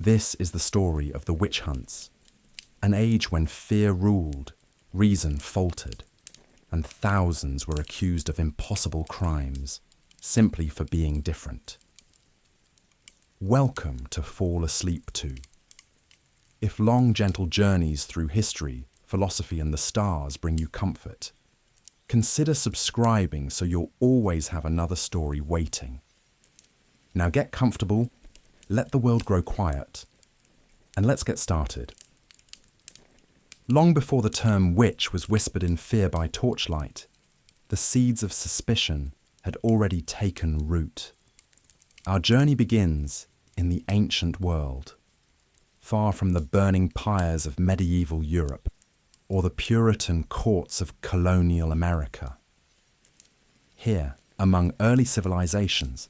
This is the story of the witch hunts, an age when fear ruled, reason faltered, and thousands were accused of impossible crimes simply for being different. Welcome to Fall Asleep To. If long, gentle journeys through history, philosophy, and the stars bring you comfort, consider subscribing so you'll always have another story waiting. Now get comfortable, let the world grow quiet, and let's get started. Long before the term witch was whispered in fear by torchlight, the seeds of suspicion had already taken root. Our journey begins in the ancient world, far from the burning pyres of medieval Europe or the Puritan courts of colonial America. Here, among early civilizations,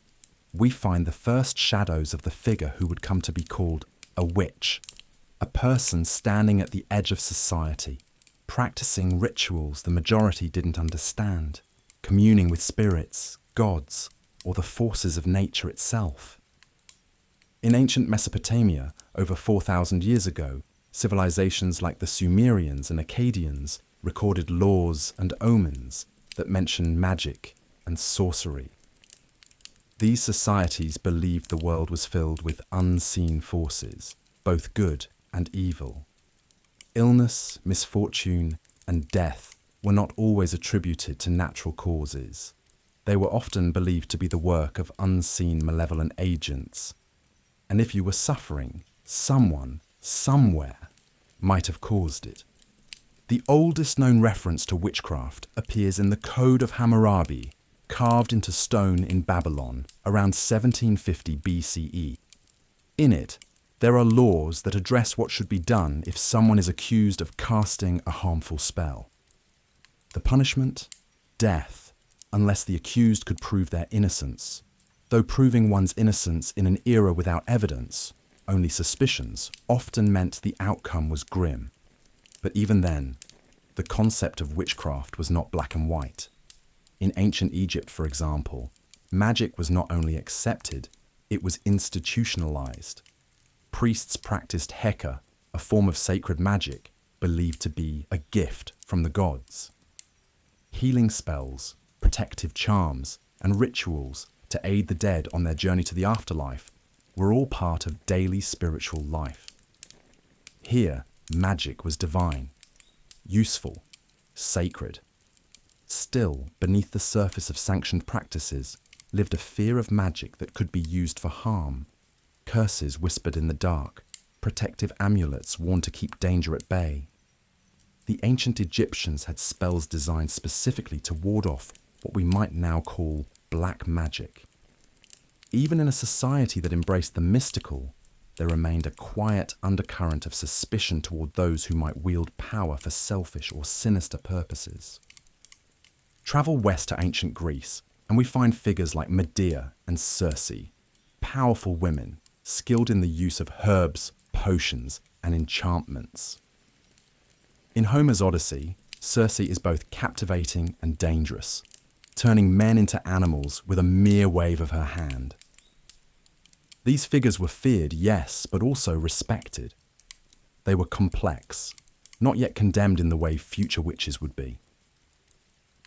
we find the first shadows of the figure who would come to be called a witch, a person standing at the edge of society, practicing rituals the majority didn't understand, communing with spirits, gods, or the forces of nature itself. In ancient Mesopotamia, over 4,000 years ago, civilizations like the Sumerians and Akkadians recorded laws and omens that mention magic and sorcery. These societies believed the world was filled with unseen forces, both good and evil. Illness, misfortune, and death were not always attributed to natural causes. They were often believed to be the work of unseen malevolent agents. And if you were suffering, someone, somewhere, might have caused it. The oldest known reference to witchcraft appears in the Code of Hammurabi, carved into stone in Babylon around 1750 BCE. In it, there are laws that address what should be done if someone is accused of casting a harmful spell. The punishment? Death, unless the accused could prove their innocence. Though proving one's innocence in an era without evidence, only suspicions, often meant the outcome was grim. But even then, the concept of witchcraft was not black and white. In ancient Egypt, for example, magic was not only accepted, it was institutionalized. Priests practiced Heka, a form of sacred magic believed to be a gift from the gods. Healing spells, protective charms, and rituals to aid the dead on their journey to the afterlife were all part of daily spiritual life. Here, magic was divine, useful, sacred. Still, beneath the surface of sanctioned practices lived a fear of magic that could be used for harm. Curses whispered in the dark, protective amulets worn to keep danger at bay. The ancient Egyptians had spells designed specifically to ward off what we might now call black magic. Even in a society that embraced the mystical, there remained a quiet undercurrent of suspicion toward those who might wield power for selfish or sinister purposes. Travel west to ancient Greece, and we find figures like Medea and Circe, powerful women skilled in the use of herbs, potions, and enchantments. In Homer's Odyssey, Circe is both captivating and dangerous, turning men into animals with a mere wave of her hand. These figures were feared, yes, but also respected. They were complex, not yet condemned in the way future witches would be.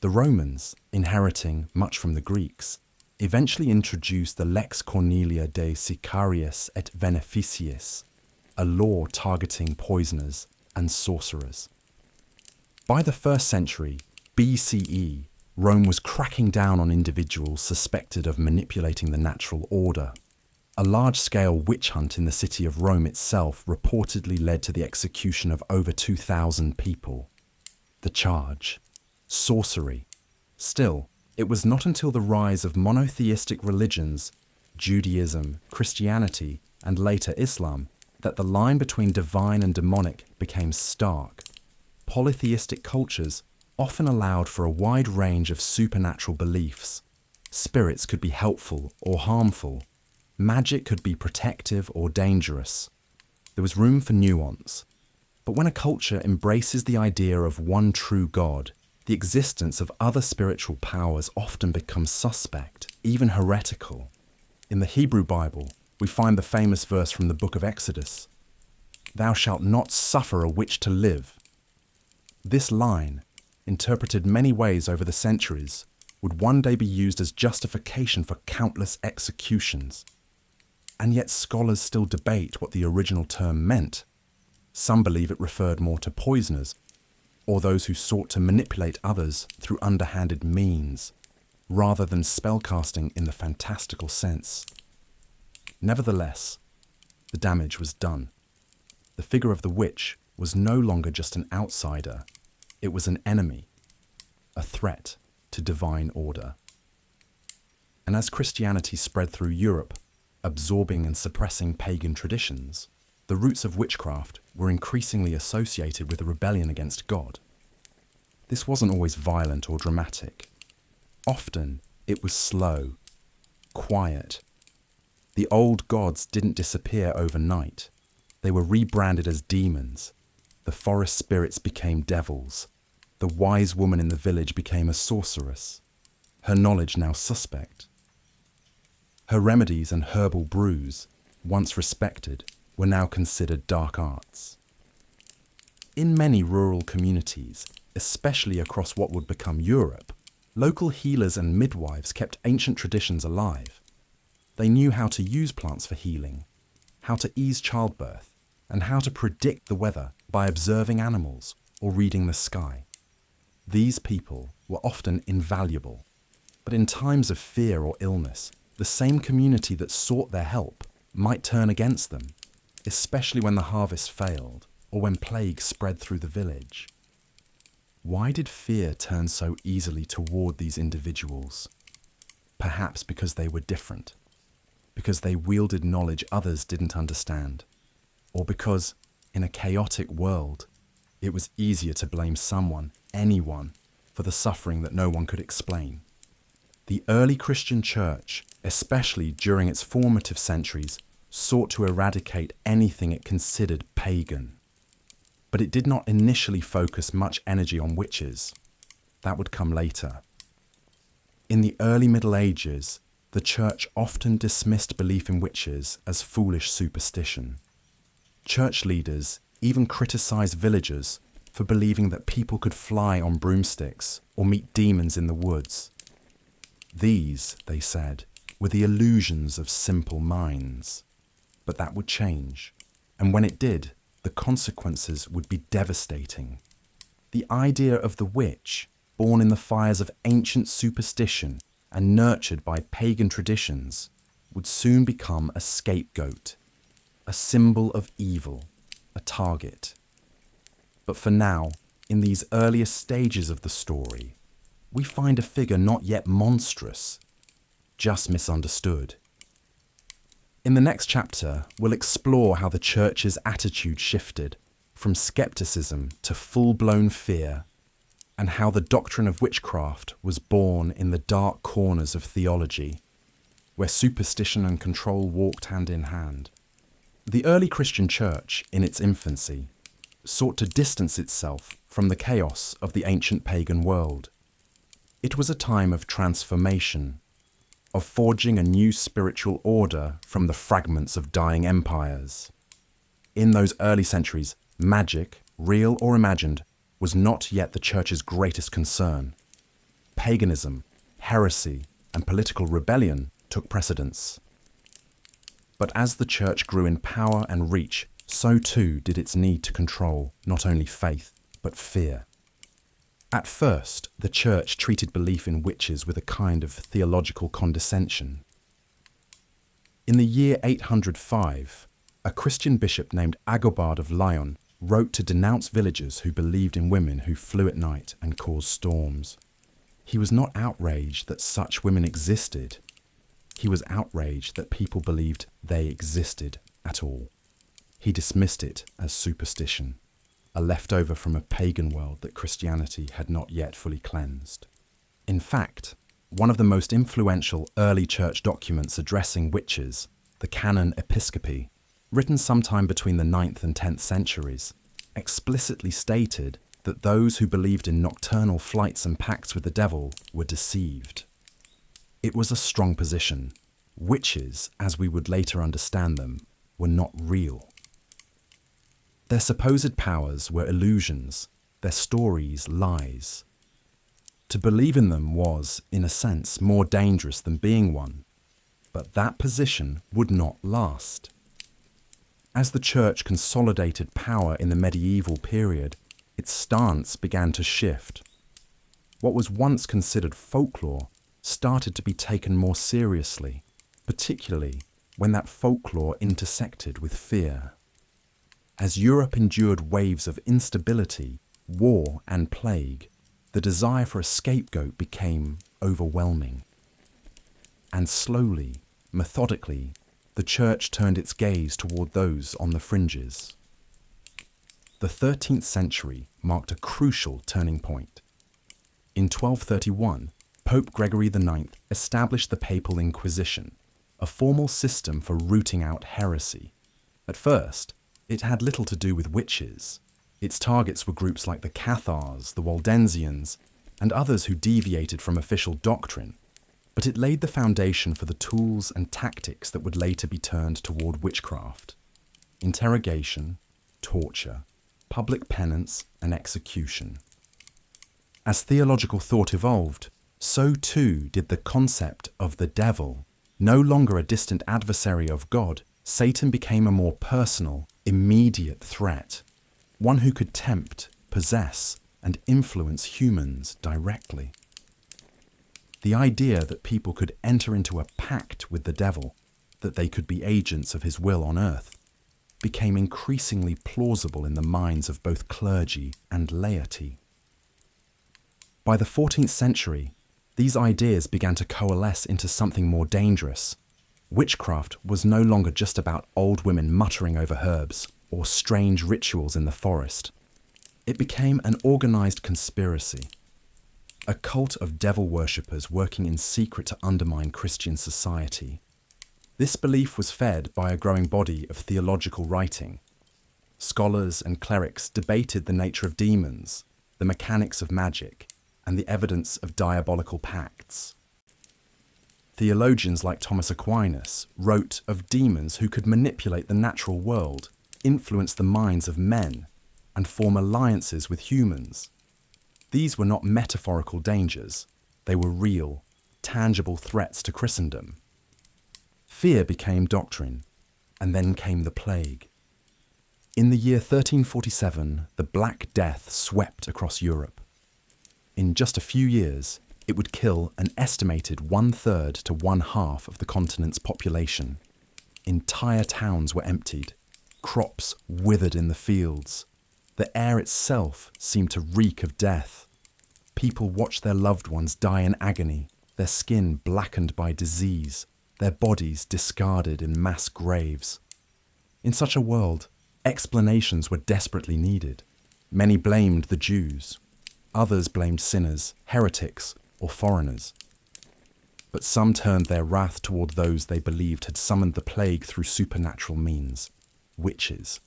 The Romans, inheriting much from the Greeks, eventually introduced the Lex Cornelia de Sicariis et Beneficiis, a law targeting poisoners and sorcerers. By the 1st century BCE, Rome was cracking down on individuals suspected of manipulating the natural order. A large-scale witch hunt in the city of Rome itself reportedly led to the execution of over 2,000 people. The charge: sorcery. Still, it was not until the rise of monotheistic religions, Judaism, Christianity, and later Islam, that the line between divine and demonic became stark. Polytheistic cultures often allowed for a wide range of supernatural beliefs. Spirits could be helpful or harmful. Magic could be protective or dangerous. There was room for nuance. But when a culture embraces the idea of one true God, the existence of other spiritual powers often becomes suspect, even heretical. In the Hebrew Bible, we find the famous verse from the book of Exodus, "Thou shalt not suffer a witch to live." This line, interpreted many ways over the centuries, would one day be used as justification for countless executions. And yet scholars still debate what the original term meant. Some believe it referred more to poisoners, or those who sought to manipulate others through underhanded means, rather than spellcasting in the fantastical sense. Nevertheless, the damage was done. The figure of the witch was no longer just an outsider, it was an enemy, a threat to divine order. And as Christianity spread through Europe, absorbing and suppressing pagan traditions, the roots of witchcraft were increasingly associated with a rebellion against God. This wasn't always violent or dramatic. Often, it was slow, quiet. The old gods didn't disappear overnight. They were rebranded as demons. The forest spirits became devils. The wise woman in the village became a sorceress, her knowledge now suspect. Her remedies and herbal brews, once respected, were now considered dark arts. In many rural communities, especially across what would become Europe, local healers and midwives kept ancient traditions alive. They knew how to use plants for healing, how to ease childbirth, and how to predict the weather by observing animals or reading the sky. These people were often invaluable, but in times of fear or illness, the same community that sought their help might turn against them, especially when the harvest failed or when plague spread through the village. Why did fear turn so easily toward these individuals? Perhaps because they were different, because they wielded knowledge others didn't understand, or because, in a chaotic world, it was easier to blame someone, anyone, for the suffering that no one could explain. The early Christian church, especially during its formative centuries, sought to eradicate anything it considered pagan. But it did not initially focus much energy on witches. That would come later. In the early Middle Ages, the church often dismissed belief in witches as foolish superstition. Church leaders even criticized villagers for believing that people could fly on broomsticks or meet demons in the woods. These, they said, were the illusions of simple minds. But that would change, and when it did, the consequences would be devastating. The idea of the witch, born in the fires of ancient superstition and nurtured by pagan traditions, would soon become a scapegoat, a symbol of evil, a target. But for now, in these earliest stages of the story, we find a figure not yet monstrous, just misunderstood. In the next chapter, we'll explore how the church's attitude shifted from skepticism to full-blown fear, and how the doctrine of witchcraft was born in the dark corners of theology, where superstition and control walked hand in hand. The early Christian church, in its infancy, sought to distance itself from the chaos of the ancient pagan world. It was a time of transformation, of forging a new spiritual order from the fragments of dying empires. In those early centuries, magic, real or imagined, was not yet the church's greatest concern. Paganism, heresy, and political rebellion took precedence. But as the church grew in power and reach, so too did its need to control not only faith, but fear. At first, the church treated belief in witches with a kind of theological condescension. In the year 805, a Christian bishop named Agobard of Lyon wrote to denounce villagers who believed in women who flew at night and caused storms. He was not outraged that such women existed. He was outraged that people believed they existed at all. He dismissed it as superstition, a leftover from a pagan world that Christianity had not yet fully cleansed. In fact, one of the most influential early church documents addressing witches, the Canon Episcopi, written sometime between the 9th and 10th centuries, explicitly stated that those who believed in nocturnal flights and pacts with the devil were deceived. It was a strong position, witches, as we would later understand them, were not real. Their supposed powers were illusions, their stories lies. To believe in them was, in a sense, more dangerous than being one, but that position would not last. As the church consolidated power in the medieval period, its stance began to shift. What was once considered folklore started to be taken more seriously, particularly when that folklore intersected with fear. As Europe endured waves of instability, war and plague, the desire for a scapegoat became overwhelming. And slowly, methodically, the church turned its gaze toward those on the fringes. The 13th century marked a crucial turning point. In 1231, Pope Gregory IX established the Papal Inquisition, a formal system for rooting out heresy. At first, it had little to do with witches. Its targets were groups like the Cathars, the Waldensians, and others who deviated from official doctrine. But it laid the foundation for the tools and tactics that would later be turned toward witchcraft: interrogation, torture, public penance, and execution. As theological thought evolved, so too did the concept of the devil. No longer a distant adversary of God, Satan became a more personal, immediate threat, one who could tempt, possess, and influence humans directly. The idea that people could enter into a pact with the devil, that they could be agents of his will on earth, became increasingly plausible in the minds of both clergy and laity. By the 14th century, these ideas began to coalesce into something more dangerous. Witchcraft was no longer just about old women muttering over herbs or strange rituals in the forest. It became an organized conspiracy, a cult of devil worshippers working in secret to undermine Christian society. This belief was fed by a growing body of theological writing. Scholars and clerics debated the nature of demons, the mechanics of magic, and the evidence of diabolical pacts. Theologians like Thomas Aquinas wrote of demons who could manipulate the natural world, influence the minds of men, and form alliances with humans. These were not metaphorical dangers, they were real, tangible threats to Christendom. Fear became doctrine, and then came the plague. In the year 1347, the Black Death swept across Europe. In just a few years, it would kill an estimated 1/3 to 1/2 of the continent's population. Entire towns were emptied, crops withered in the fields. The air itself seemed to reek of death. People watched their loved ones die in agony, their skin blackened by disease, their bodies discarded in mass graves. In such a world, explanations were desperately needed. Many blamed the Jews. Others blamed sinners, heretics, or foreigners. But some turned their wrath toward those they believed had summoned the plague through supernatural means: witches.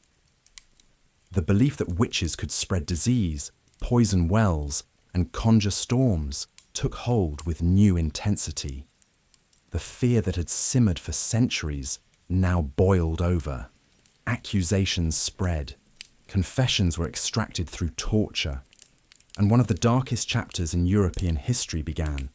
The belief that witches could spread disease, poison wells, and conjure storms took hold with new intensity. The fear that had simmered for centuries now boiled over. Accusations spread. Confessions were extracted through torture. And one of the darkest chapters in European history began.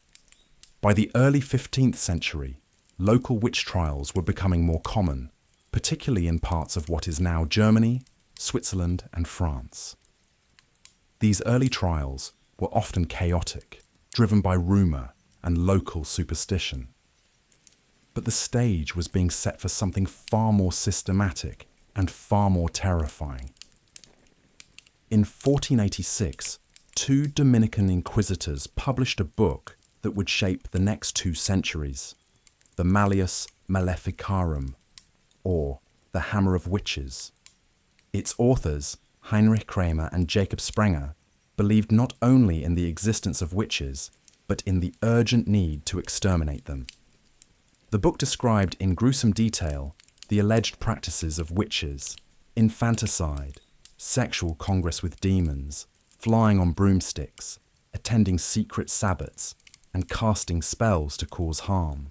By the early 15th century, local witch trials were becoming more common, particularly in parts of what is now Germany, Switzerland, and France. These early trials were often chaotic, driven by rumour and local superstition. But the stage was being set for something far more systematic and far more terrifying. In 1486, 2 Dominican inquisitors published a book that would shape the next 2 centuries, the Malleus Maleficarum, or the Hammer of Witches. Its authors, Heinrich Kramer and Jacob Sprenger, believed not only in the existence of witches, but in the urgent need to exterminate them. The book described in gruesome detail the alleged practices of witches: infanticide, sexual congress with demons, flying on broomsticks, attending secret sabbats, and casting spells to cause harm.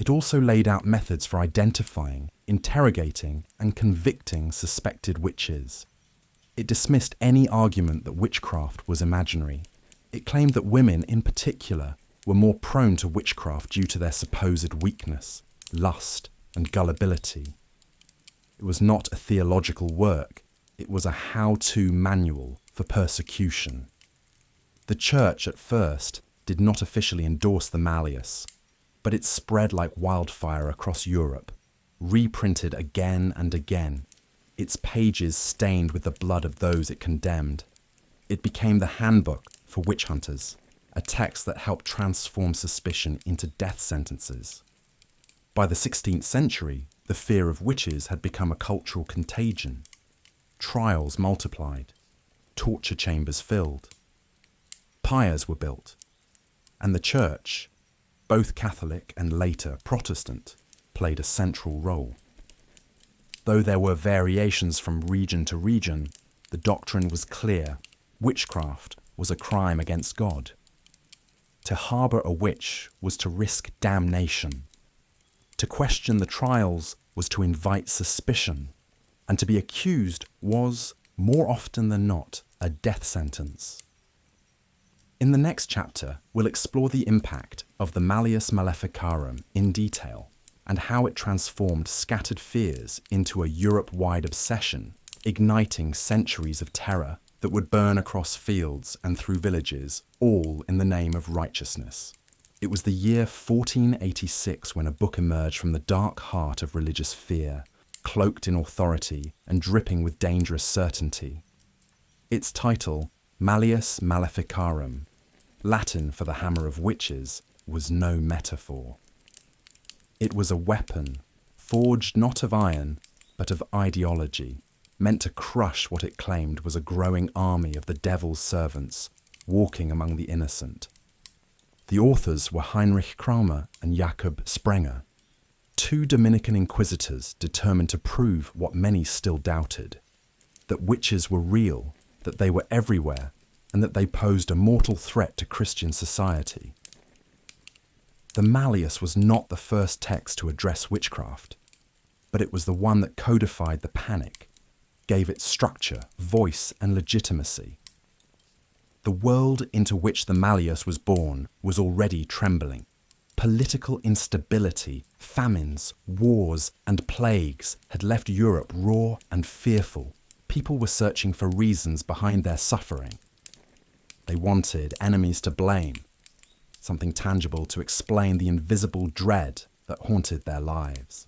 It also laid out methods for identifying, interrogating, and convicting suspected witches. It dismissed any argument that witchcraft was imaginary. It claimed that women, in particular, were more prone to witchcraft due to their supposed weakness, lust, and gullibility. It was not a theological work, it was a how-to manual for persecution. The church, at first, did not officially endorse the Malleus, but it spread like wildfire across Europe, reprinted again and again, its pages stained with the blood of those it condemned. It became the handbook for witch hunters, a text that helped transform suspicion into death sentences. By the 16th century, the fear of witches had become a cultural contagion. Trials multiplied, torture chambers filled, pyres were built, and the church, both Catholic and later Protestant, played a central role. Though there were variations from region to region, the doctrine was clear: witchcraft was a crime against God. To harbour a witch was to risk damnation. To question the trials was to invite suspicion, and to be accused was, more often than not, a death sentence. In the next chapter, we'll explore the impact of the Malleus Maleficarum in detail, and how it transformed scattered fears into a Europe-wide obsession, igniting centuries of terror that would burn across fields and through villages, all in the name of righteousness. It was the year 1486 when a book emerged from the dark heart of religious fear, cloaked in authority and dripping with dangerous certainty. Its title, Malleus Maleficarum, Latin for the hammer of witches, was no metaphor. It was a weapon, forged not of iron, but of ideology, meant to crush what it claimed was a growing army of the devil's servants, walking among the innocent. The authors were Heinrich Kramer and Jakob Sprenger, two Dominican inquisitors determined to prove what many still doubted: that witches were real, that they were everywhere, and that they posed a mortal threat to Christian society. The Malleus was not the first text to address witchcraft, but it was the one that codified the panic, gave it structure, voice, and legitimacy. The world into which the Malleus was born was already trembling. Political instability, famines, wars, and plagues had left Europe raw and fearful. People were searching for reasons behind their suffering. They wanted enemies to blame, something tangible to explain the invisible dread that haunted their lives.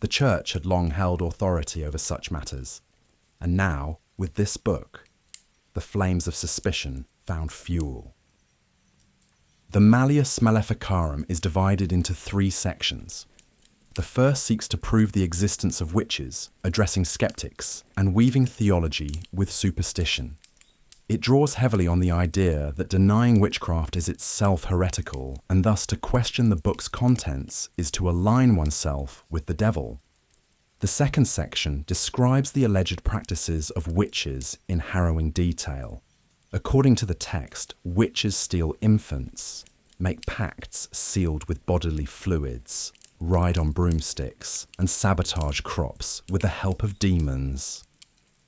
The church had long held authority over such matters, and now, with this book, the flames of suspicion found fuel. The Malleus Maleficarum is divided into 3 sections. The first seeks to prove the existence of witches, addressing skeptics, and weaving theology with superstition. It draws heavily on the idea that denying witchcraft is itself heretical, and thus to question the book's contents is to align oneself with the devil. The second section describes the alleged practices of witches in harrowing detail. According to the text, witches steal infants, make pacts sealed with bodily fluids, ride on broomsticks, and sabotage crops with the help of demons.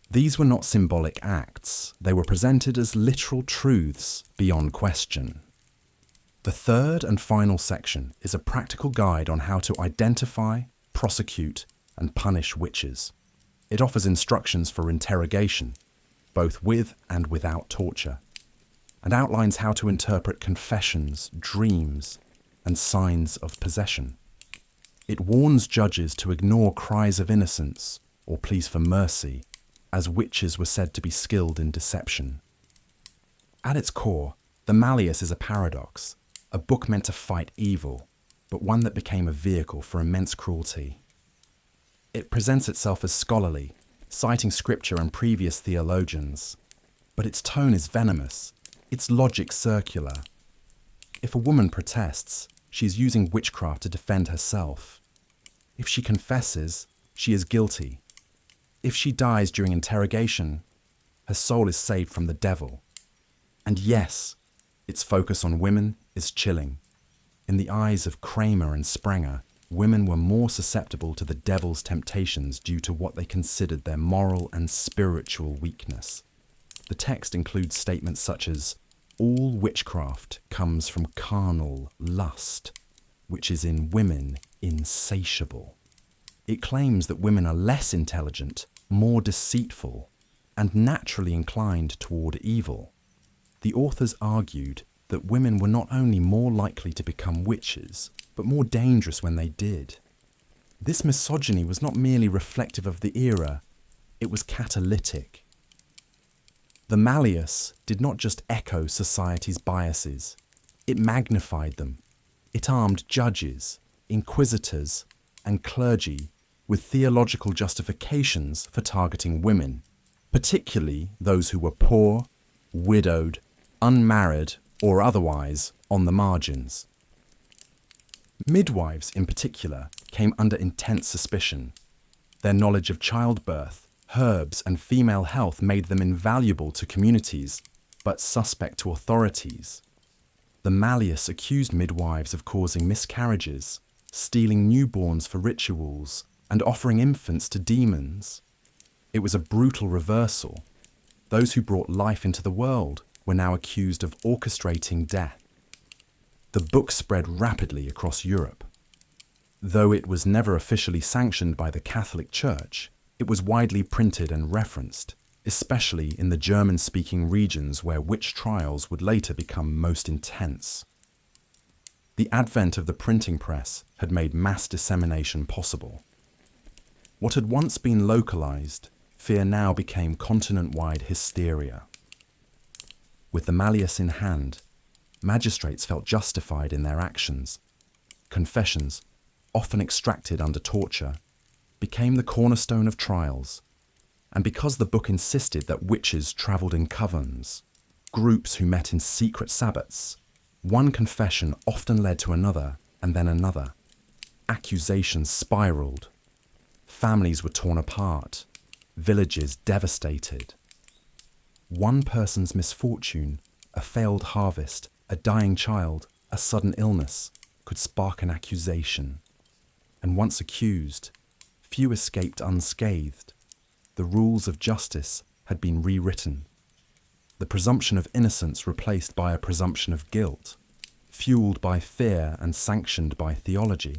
These were not symbolic acts, they were presented as literal truths beyond question. The third and final section is a practical guide on how to identify, prosecute, and punish witches. It offers instructions for interrogation, both with and without torture, and outlines how to interpret confessions, dreams, and signs of possession. It warns judges to ignore cries of innocence or pleas for mercy, as witches were said to be skilled in deception. At its core, the Malleus is a paradox, a book meant to fight evil, but one that became a vehicle for immense cruelty. It presents itself as scholarly, citing scripture and previous theologians, but its tone is venomous, its logic circular. If a woman protests, she is using witchcraft to defend herself. If she confesses, she is guilty. If she dies during interrogation, her soul is saved from the devil. And yes, its focus on women is chilling. In the eyes of Kramer and Sprenger, women were more susceptible to the devil's temptations due to what they considered their moral and spiritual weakness. The text includes statements such as, "All witchcraft comes from carnal lust, which is in women insatiable." It claims that women are less intelligent, more deceitful, and naturally inclined toward evil. The authors argued that women were not only more likely to become witches, but more dangerous when they did. This misogyny was not merely reflective of the era, it was catalytic. The Malleus did not just echo society's biases, it magnified them. It armed judges, inquisitors, and clergy with theological justifications for targeting women, particularly those who were poor, widowed, unmarried, or otherwise on the margins. Midwives, in particular, came under intense suspicion. Their knowledge of childbirth, herbs, and female health made them invaluable to communities, but suspect to authorities. The Malleus accused midwives of causing miscarriages, stealing newborns for rituals, and offering infants to demons. It was a brutal reversal. Those who brought life into the world were now accused of orchestrating death. The book spread rapidly across Europe. Though it was never officially sanctioned by the Catholic Church, it was widely printed and referenced, especially in the German-speaking regions where witch trials would later become most intense. The advent of the printing press had made mass dissemination possible. What had once been localized, fear now became continent-wide hysteria. With the Malleus in hand, magistrates felt justified in their actions. Confessions, often extracted under torture, became the cornerstone of trials. And because the book insisted that witches travelled in covens, groups who met in secret sabbats, one confession often led to another and then another. Accusations spiralled. Families were torn apart, villages devastated. One person's misfortune, a failed harvest, a dying child, a sudden illness, could spark an accusation. And once accused, few escaped unscathed. The rules of justice had been rewritten. The presumption of innocence replaced by a presumption of guilt, fueled by fear and sanctioned by theology.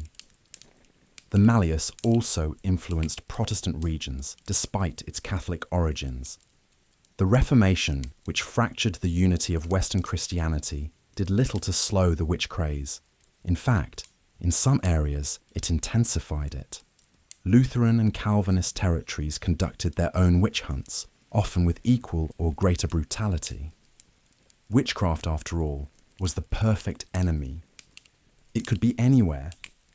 The Malleus also influenced Protestant regions despite its Catholic origins. The Reformation, which fractured the unity of Western Christianity, did little to slow the witch craze. In fact, in some areas, it intensified it. Lutheran and Calvinist territories conducted their own witch hunts, often with equal or greater brutality. Witchcraft, after all, was the perfect enemy. It could be anywhere.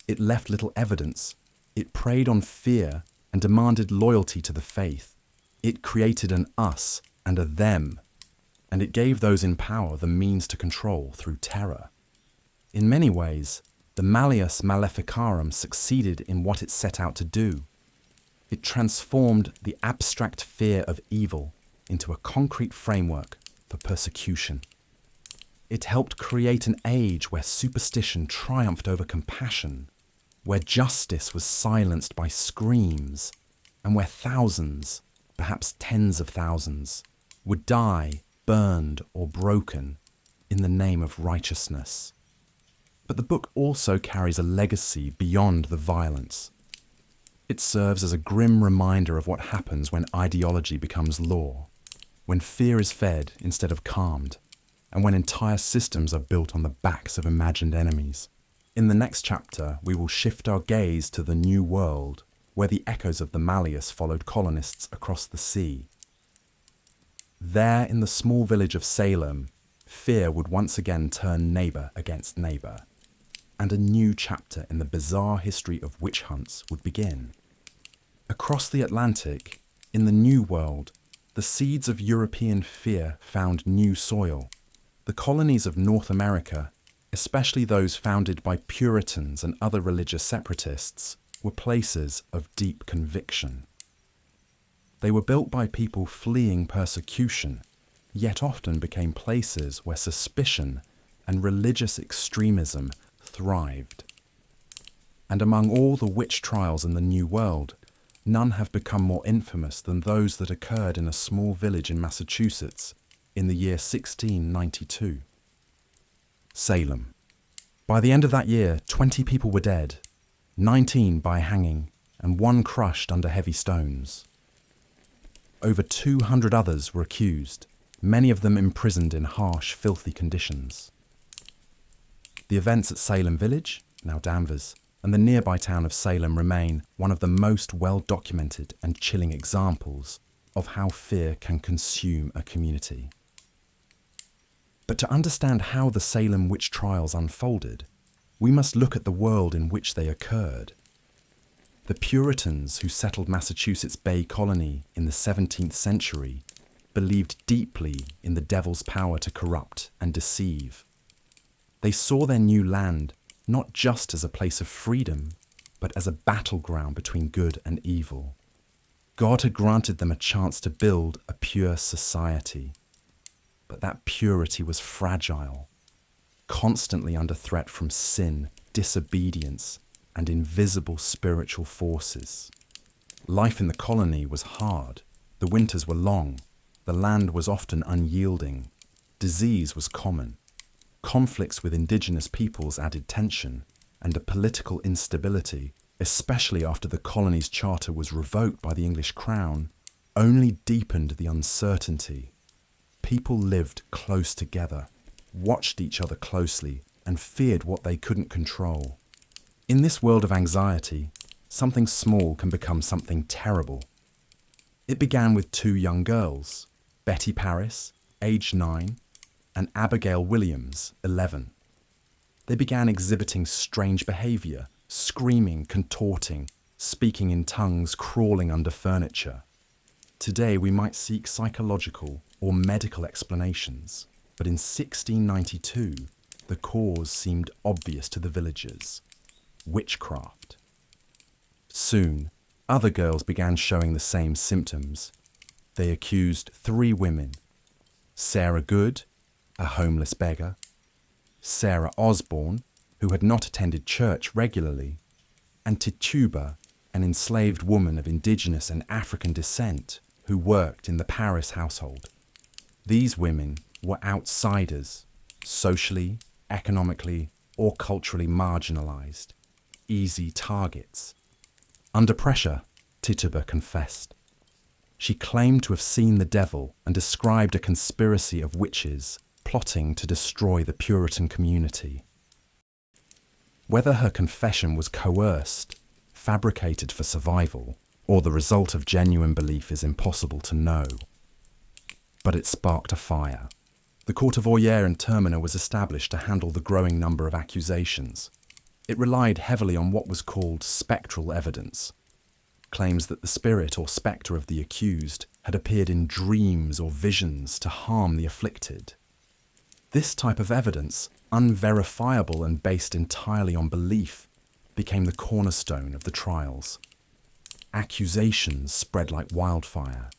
It left little evidence. It preyed on fear and demanded loyalty to the faith. It created an us and a them, and it gave those in power the means to control through terror. In many ways, the Malleus Maleficarum succeeded in what it set out to do. It transformed the abstract fear of evil into a concrete framework for persecution. It helped create an age where superstition triumphed over compassion, where justice was silenced by screams, and where thousands, perhaps tens of thousands, would die, burned or broken in the name of righteousness. But the book also carries a legacy beyond the violence. It serves as a grim reminder of what happens when ideology becomes law, when fear is fed instead of calmed, and when entire systems are built on the backs of imagined enemies. In the next chapter, we will shift our gaze to the New World, where the echoes of the Malleus followed colonists across the sea. There, in the small village of Salem, fear would once again turn neighbour against neighbour, and a new chapter in the bizarre history of witch hunts would begin. Across the Atlantic, in the New World, the seeds of European fear found new soil. The colonies of North America, especially those founded by Puritans and other religious separatists, were places of deep conviction. They were built by people fleeing persecution, yet often became places where suspicion and religious extremism thrived. And among all the witch trials in the New World, none have become more infamous than those that occurred in a small village in Massachusetts in the year 1692. Salem. By the end of that year, 20 people were dead, 19 by hanging, and 1 crushed under heavy stones. Over 200 others were accused, many of them imprisoned in harsh, filthy conditions. The events at Salem Village, now Danvers, and the nearby town of Salem remain one of the most well-documented and chilling examples of how fear can consume a community. But to understand how the Salem witch trials unfolded, we must look at the world in which they occurred. The Puritans who settled Massachusetts Bay Colony in the 17th century believed deeply in the devil's power to corrupt and deceive. They saw their new land not just as a place of freedom, but as a battleground between good and evil. God had granted them a chance to build a pure society, but that purity was fragile, constantly under threat from sin, disobedience, and invisible spiritual forces. Life in the colony was hard. The winters were long. The land was often unyielding. Disease was common. Conflicts with indigenous peoples added tension, and a political instability, especially after the colony's charter was revoked by the English crown, only deepened the uncertainty. People lived close together, watched each other closely, and feared what they couldn't control. In this world of anxiety, something small can become something terrible. It began with 2 young girls, Betty Paris, aged 9, and Abigail Williams, 11. They began exhibiting strange behaviour, screaming, contorting, speaking in tongues, crawling under furniture. Today we might seek psychological or medical explanations, but in 1692 the cause seemed obvious to the villagers: witchcraft. Soon, other girls began showing the same symptoms. They accused 3 women: Sarah Good, a homeless beggar; Sarah Osborne, who had not attended church regularly; and Tituba, an enslaved woman of indigenous and African descent who worked in the Paris household. These women were outsiders, socially, economically, or culturally marginalized, easy targets. Under pressure, Tituba confessed. She claimed to have seen the devil and described a conspiracy of witches plotting to destroy the Puritan community. Whether her confession was coerced, fabricated for survival, or the result of genuine belief is impossible to know. But it sparked a fire. The Court of Oyer and Terminer was established to handle the growing number of accusations. It relied heavily on what was called spectral evidence, claims that the spirit or spectre of the accused had appeared in dreams or visions to harm the afflicted. This type of evidence, unverifiable and based entirely on belief, became the cornerstone of the trials. Accusations spread like wildfire.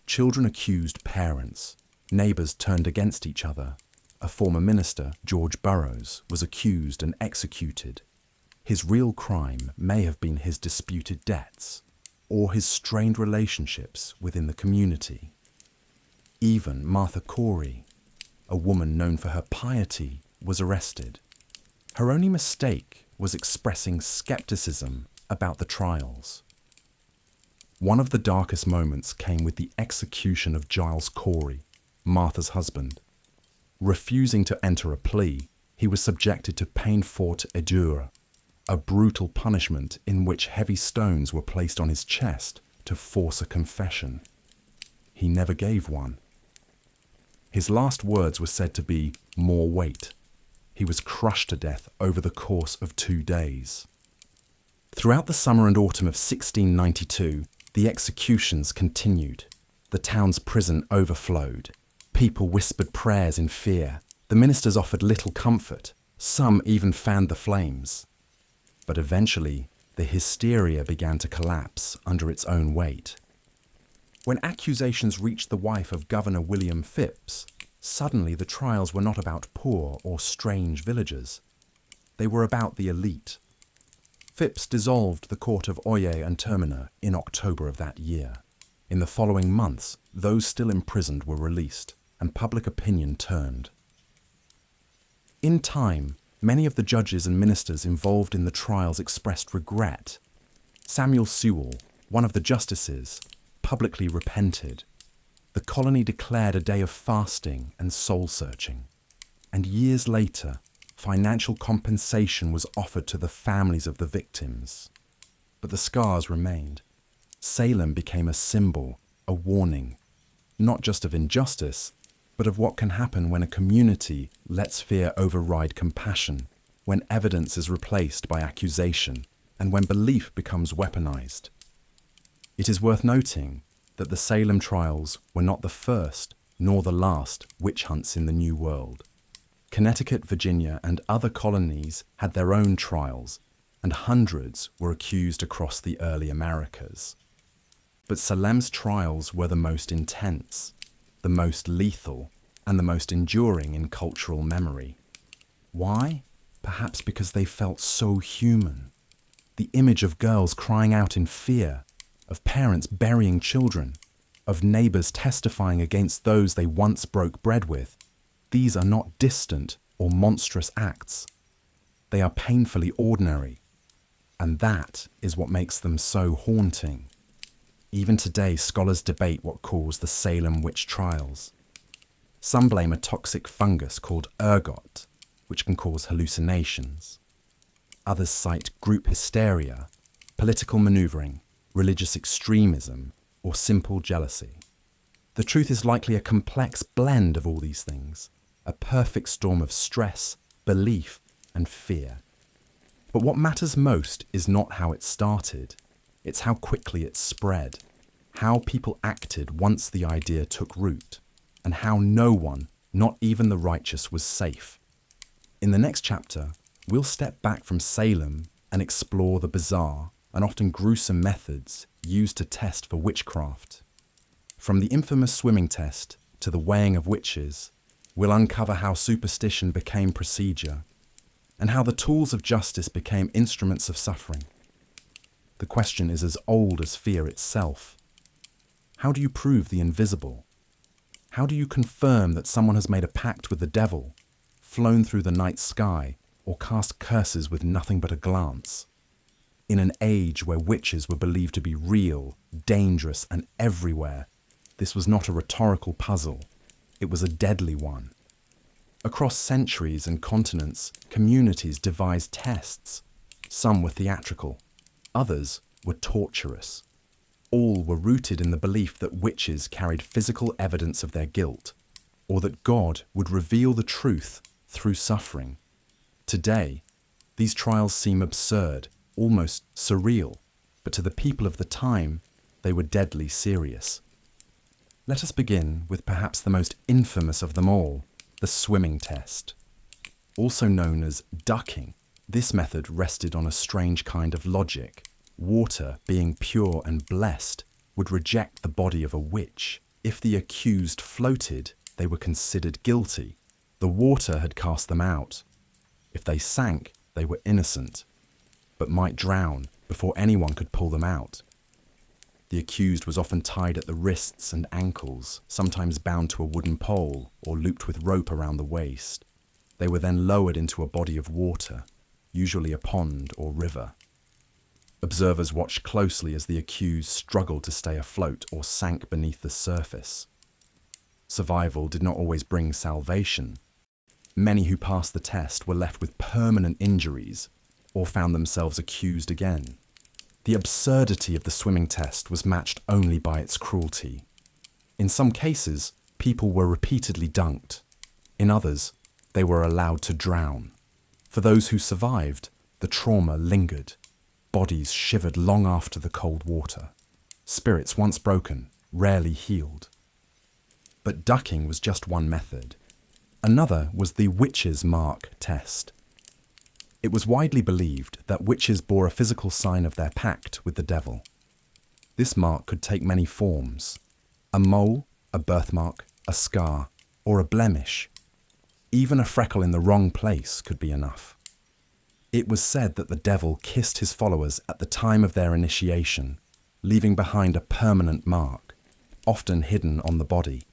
Children accused parents. Neighbours turned against each other. A former minister, George Burroughs, was accused and executed. His real crime may have been his disputed debts or his strained relationships within the community. Even Martha Corey, a woman known for her piety, was arrested. Her only mistake was expressing skepticism about the trials. One of the darkest moments came with the execution of Giles Corey, Martha's husband. Refusing to enter a plea, he was subjected to peine forte et dure, a brutal punishment in which heavy stones were placed on his chest to force a confession. He never gave one. His last words were said to be, "More weight." He was crushed to death over the course of 2 days. Throughout the summer and autumn of 1692, the executions continued. The town's prison overflowed. People whispered prayers in fear. The ministers offered little comfort. Some even fanned the flames. But eventually, the hysteria began to collapse under its own weight. When accusations reached the wife of Governor William Phips, suddenly the trials were not about poor or strange villagers. They were about the elite. Phipps dissolved the court of Oyer and Terminer in October of that year. In the following months, those still imprisoned were released, and public opinion turned. In time, many of the judges and ministers involved in the trials expressed regret. Samuel Sewall, one of the justices, publicly repented. The colony declared a day of fasting and soul-searching. And years later, financial compensation was offered to the families of the victims. But the scars remained. Salem became a symbol, a warning, not just of injustice, but of what can happen when a community lets fear override compassion, when evidence is replaced by accusation, and when belief becomes weaponized. It is worth noting that the Salem trials were not the first nor the last witch hunts in the New World. Connecticut, Virginia, and other colonies had their own trials, and hundreds were accused across the early Americas. But Salem's trials were the most intense, the most lethal, and the most enduring in cultural memory. Why? Perhaps because they felt so human. The image of girls crying out in fear, of parents burying children, of neighbors testifying against those they once broke bread with. These are not distant or monstrous acts. They are painfully ordinary, and that is what makes them so haunting. Even today, scholars debate what caused the Salem witch trials. Some blame a toxic fungus called ergot, which can cause hallucinations. Others cite group hysteria, political maneuvering, religious extremism, or simple jealousy. The truth is likely a complex blend of all these things, a perfect storm of stress, belief, and fear. But what matters most is not how it started, it's how quickly it spread, how people acted once the idea took root, and how no one, not even the righteous, was safe. In the next chapter, we'll step back from Salem and explore the bizarre and often gruesome methods used to test for witchcraft. From the infamous swimming test to the weighing of witches, we'll uncover how superstition became procedure and how the tools of justice became instruments of suffering. The question is as old as fear itself. How do you prove the invisible? How do you confirm that someone has made a pact with the devil, flown through the night sky, or cast curses with nothing but a glance? In an age where witches were believed to be real, dangerous, and everywhere, this was not a rhetorical puzzle. It was a deadly one. Across centuries and continents, communities devised tests. Some were theatrical, others were torturous. All were rooted in the belief that witches carried physical evidence of their guilt, or that God would reveal the truth through suffering. Today, these trials seem absurd, almost surreal, but to the people of the time, they were deadly serious. Let us begin with perhaps the most infamous of them all, the swimming test. Also known as ducking, this method rested on a strange kind of logic. Water, being pure and blessed, would reject the body of a witch. If the accused floated, they were considered guilty. The water had cast them out. If they sank, they were innocent, but might drown before anyone could pull them out. The accused was often tied at the wrists and ankles, sometimes bound to a wooden pole or looped with rope around the waist. They were then lowered into a body of water, usually a pond or river. Observers watched closely as the accused struggled to stay afloat or sank beneath the surface. Survival did not always bring salvation. Many who passed the test were left with permanent injuries or found themselves accused again. The absurdity of the swimming test was matched only by its cruelty. In some cases, people were repeatedly dunked. In others, they were allowed to drown. For those who survived, the trauma lingered. Bodies shivered long after the cold water. Spirits once broken rarely healed. But ducking was just one method. Another was the witch's mark test. It was widely believed that witches bore a physical sign of their pact with the devil. This mark could take many forms: a mole, a birthmark, a scar, or a blemish. Even a freckle in the wrong place could be enough. It was said that the devil kissed his followers at the time of their initiation, leaving behind a permanent mark, often hidden on the body.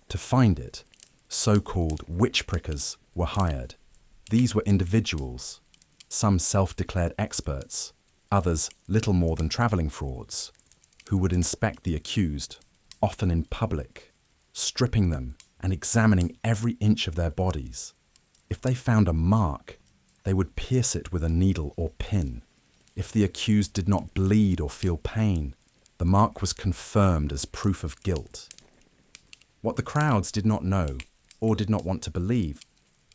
To find it, so-called witch prickers were hired. These were individuals, some self-declared experts, others little more than travelling frauds, who would inspect the accused, often in public, stripping them and examining every inch of their bodies. If they found a mark, they would pierce it with a needle or pin. If the accused did not bleed or feel pain, the mark was confirmed as proof of guilt. What the crowds did not know, or did not want to believe,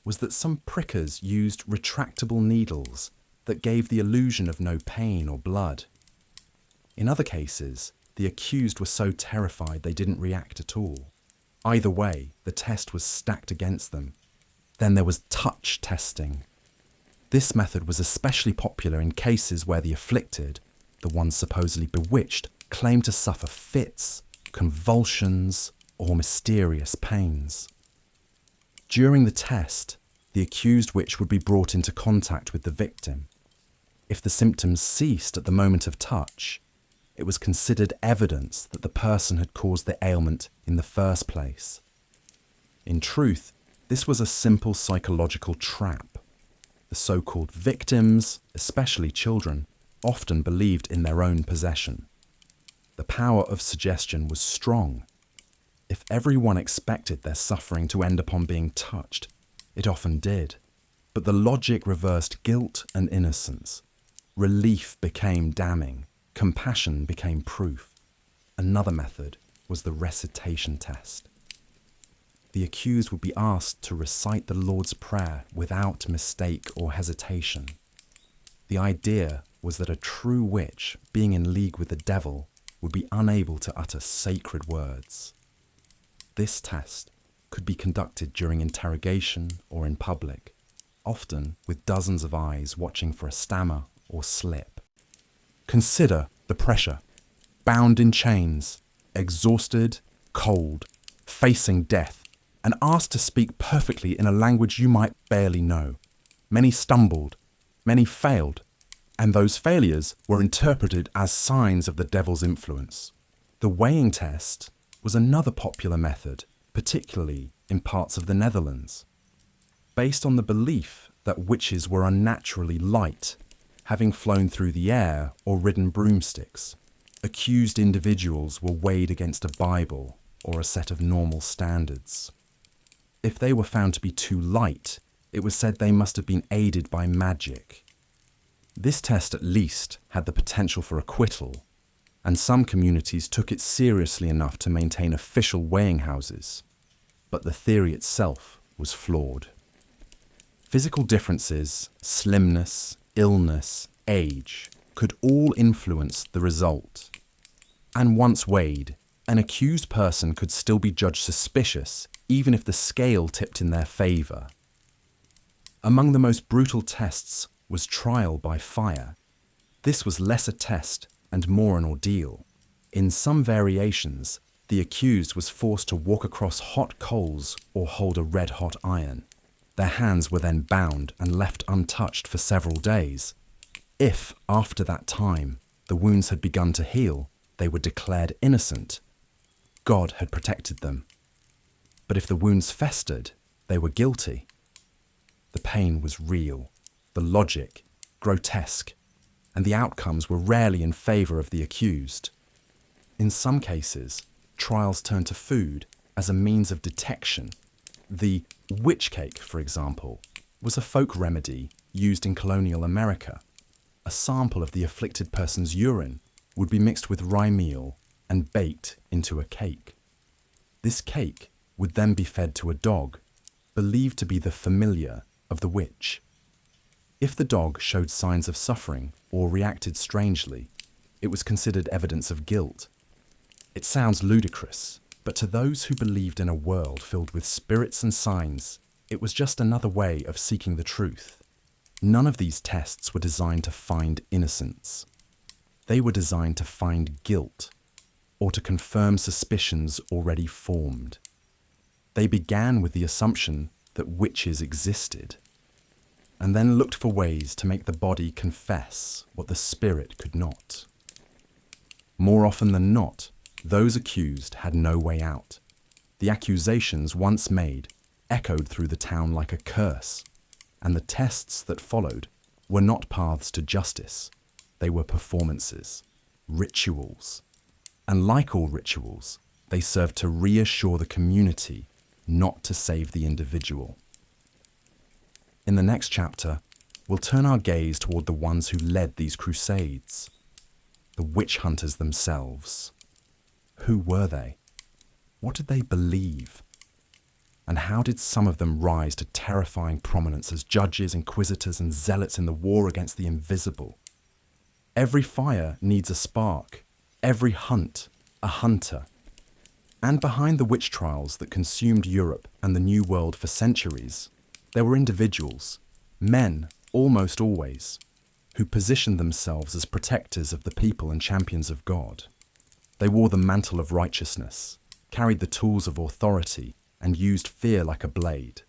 was that some prickers used retractable needles that gave the illusion of no pain or blood. In other cases, the accused were so terrified they didn't react at all. Either way, the test was stacked against them. Then there was touch testing. This method was especially popular in cases where the afflicted, the ones supposedly bewitched, claimed to suffer fits, convulsions, or mysterious pains. During the test, the accused witch would be brought into contact with the victim. If the symptoms ceased at the moment of touch, it was considered evidence that the person had caused the ailment in the first place. In truth, this was a simple psychological trap. The so-called victims, especially children, often believed in their own possession. The power of suggestion was strong. If everyone expected their suffering to end upon being touched, it often did. But the logic reversed guilt and innocence. Relief became damning. Compassion became proof. Another method was the recitation test. The accused would be asked to recite the Lord's Prayer without mistake or hesitation. The idea was that a true witch, being in league with the devil, would be unable to utter sacred words. This test could be conducted during interrogation or in public, often with dozens of eyes watching for a stammer or slip. Consider the pressure. Bound in chains, exhausted, cold, facing death, and asked to speak perfectly in a language you might barely know. Many stumbled, many failed, and those failures were interpreted as signs of the devil's influence. The weighing test was another popular method, particularly in parts of the Netherlands. Based on the belief that witches were unnaturally light, having flown through the air or ridden broomsticks, accused individuals were weighed against a Bible or a set of normal standards. If they were found to be too light, it was said they must have been aided by magic. This test at least had the potential for acquittal, and some communities took it seriously enough to maintain official weighing houses. But the theory itself was flawed. Physical differences, slimness, illness, age, could all influence the result. And once weighed, an accused person could still be judged suspicious even if the scale tipped in their favour. Among the most brutal tests was trial by fire. This was less a test and more an ordeal. In some variations, the accused was forced to walk across hot coals or hold a red-hot iron. Their hands were then bound and left untouched for several days. If, after that time, the wounds had begun to heal, they were declared innocent. God had protected them. But if the wounds festered, they were guilty. The pain was real, the logic grotesque, and the outcomes were rarely in favour of the accused. In some cases, trials turned to food as a means of detection. The witch cake, for example, was a folk remedy used in colonial America. A sample of the afflicted person's urine would be mixed with rye meal and baked into a cake. This cake would then be fed to a dog, believed to be the familiar of the witch. If the dog showed signs of suffering or reacted strangely, it was considered evidence of guilt. It sounds ludicrous, but to those who believed in a world filled with spirits and signs, it was just another way of seeking the truth. None of these tests were designed to find innocence. They were designed to find guilt, or to confirm suspicions already formed. They began with the assumption that witches existed. and then looked for ways to make the body confess what the spirit could not. More often than not, those accused had no way out. The accusations once made echoed through the town like a curse, and the tests that followed were not paths to justice. They were performances, rituals. And like all rituals, they served to reassure the community, not to save the individual. In the next chapter, we'll turn our gaze toward the ones who led these crusades, the witch hunters themselves. Who were they? What did they believe? And how did some of them rise to terrifying prominence as judges, inquisitors, and zealots in the war against the invisible? Every fire needs a spark, every hunt a hunter. And behind the witch trials that consumed Europe and the New World for centuries, there were individuals, men almost always, who positioned themselves as protectors of the people and champions of God. They wore the mantle of righteousness, carried the tools of authority, and used fear like a blade.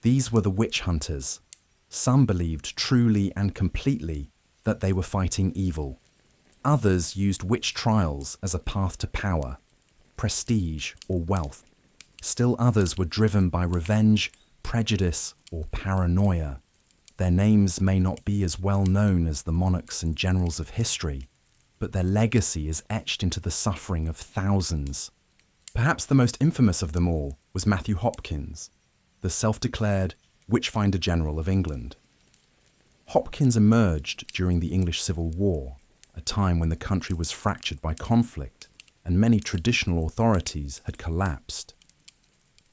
These were the witch hunters. Some believed truly and completely that they were fighting evil. Others used witch trials as a path to power, prestige, or wealth. Still others were driven by revenge, prejudice, or paranoia. Their names may not be as well known as the monarchs and generals of history, but their legacy is etched into the suffering of thousands. Perhaps the most infamous of them all was Matthew Hopkins, the self-declared Witchfinder General of England. Hopkins emerged during the English Civil War, a time when the country was fractured by conflict and many traditional authorities had collapsed.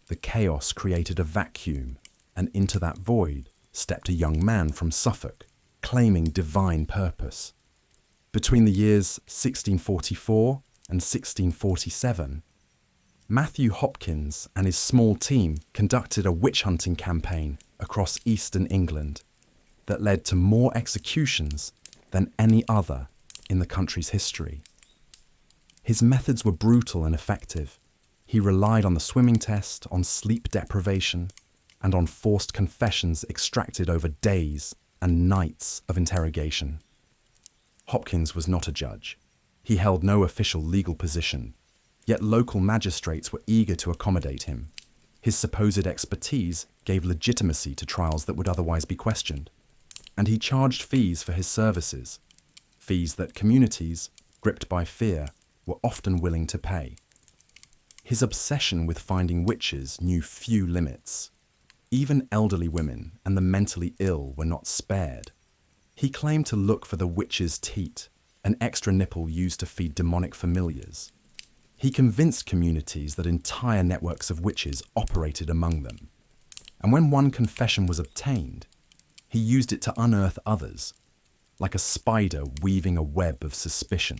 The chaos created a vacuum, and into that void stepped a young man from Suffolk, claiming divine purpose. Between the years 1644 and 1647, Matthew Hopkins and his small team conducted a witch-hunting campaign across eastern England that led to more executions than any other in the country's history. His methods were brutal and effective. He relied on the swimming test, on sleep deprivation, and on forced confessions extracted over days and nights of interrogation. Hopkins was not a judge. He held no official legal position, yet local magistrates were eager to accommodate him. His supposed expertise gave legitimacy to trials that would otherwise be questioned, and he charged fees for his services, fees that communities, gripped by fear, were often willing to pay. His obsession with finding witches knew few limits. Even elderly women and the mentally ill were not spared. He claimed to look for the witch's teat, an extra nipple used to feed demonic familiars. He convinced communities that entire networks of witches operated among them. And when one confession was obtained, he used it to unearth others, like a spider weaving a web of suspicion.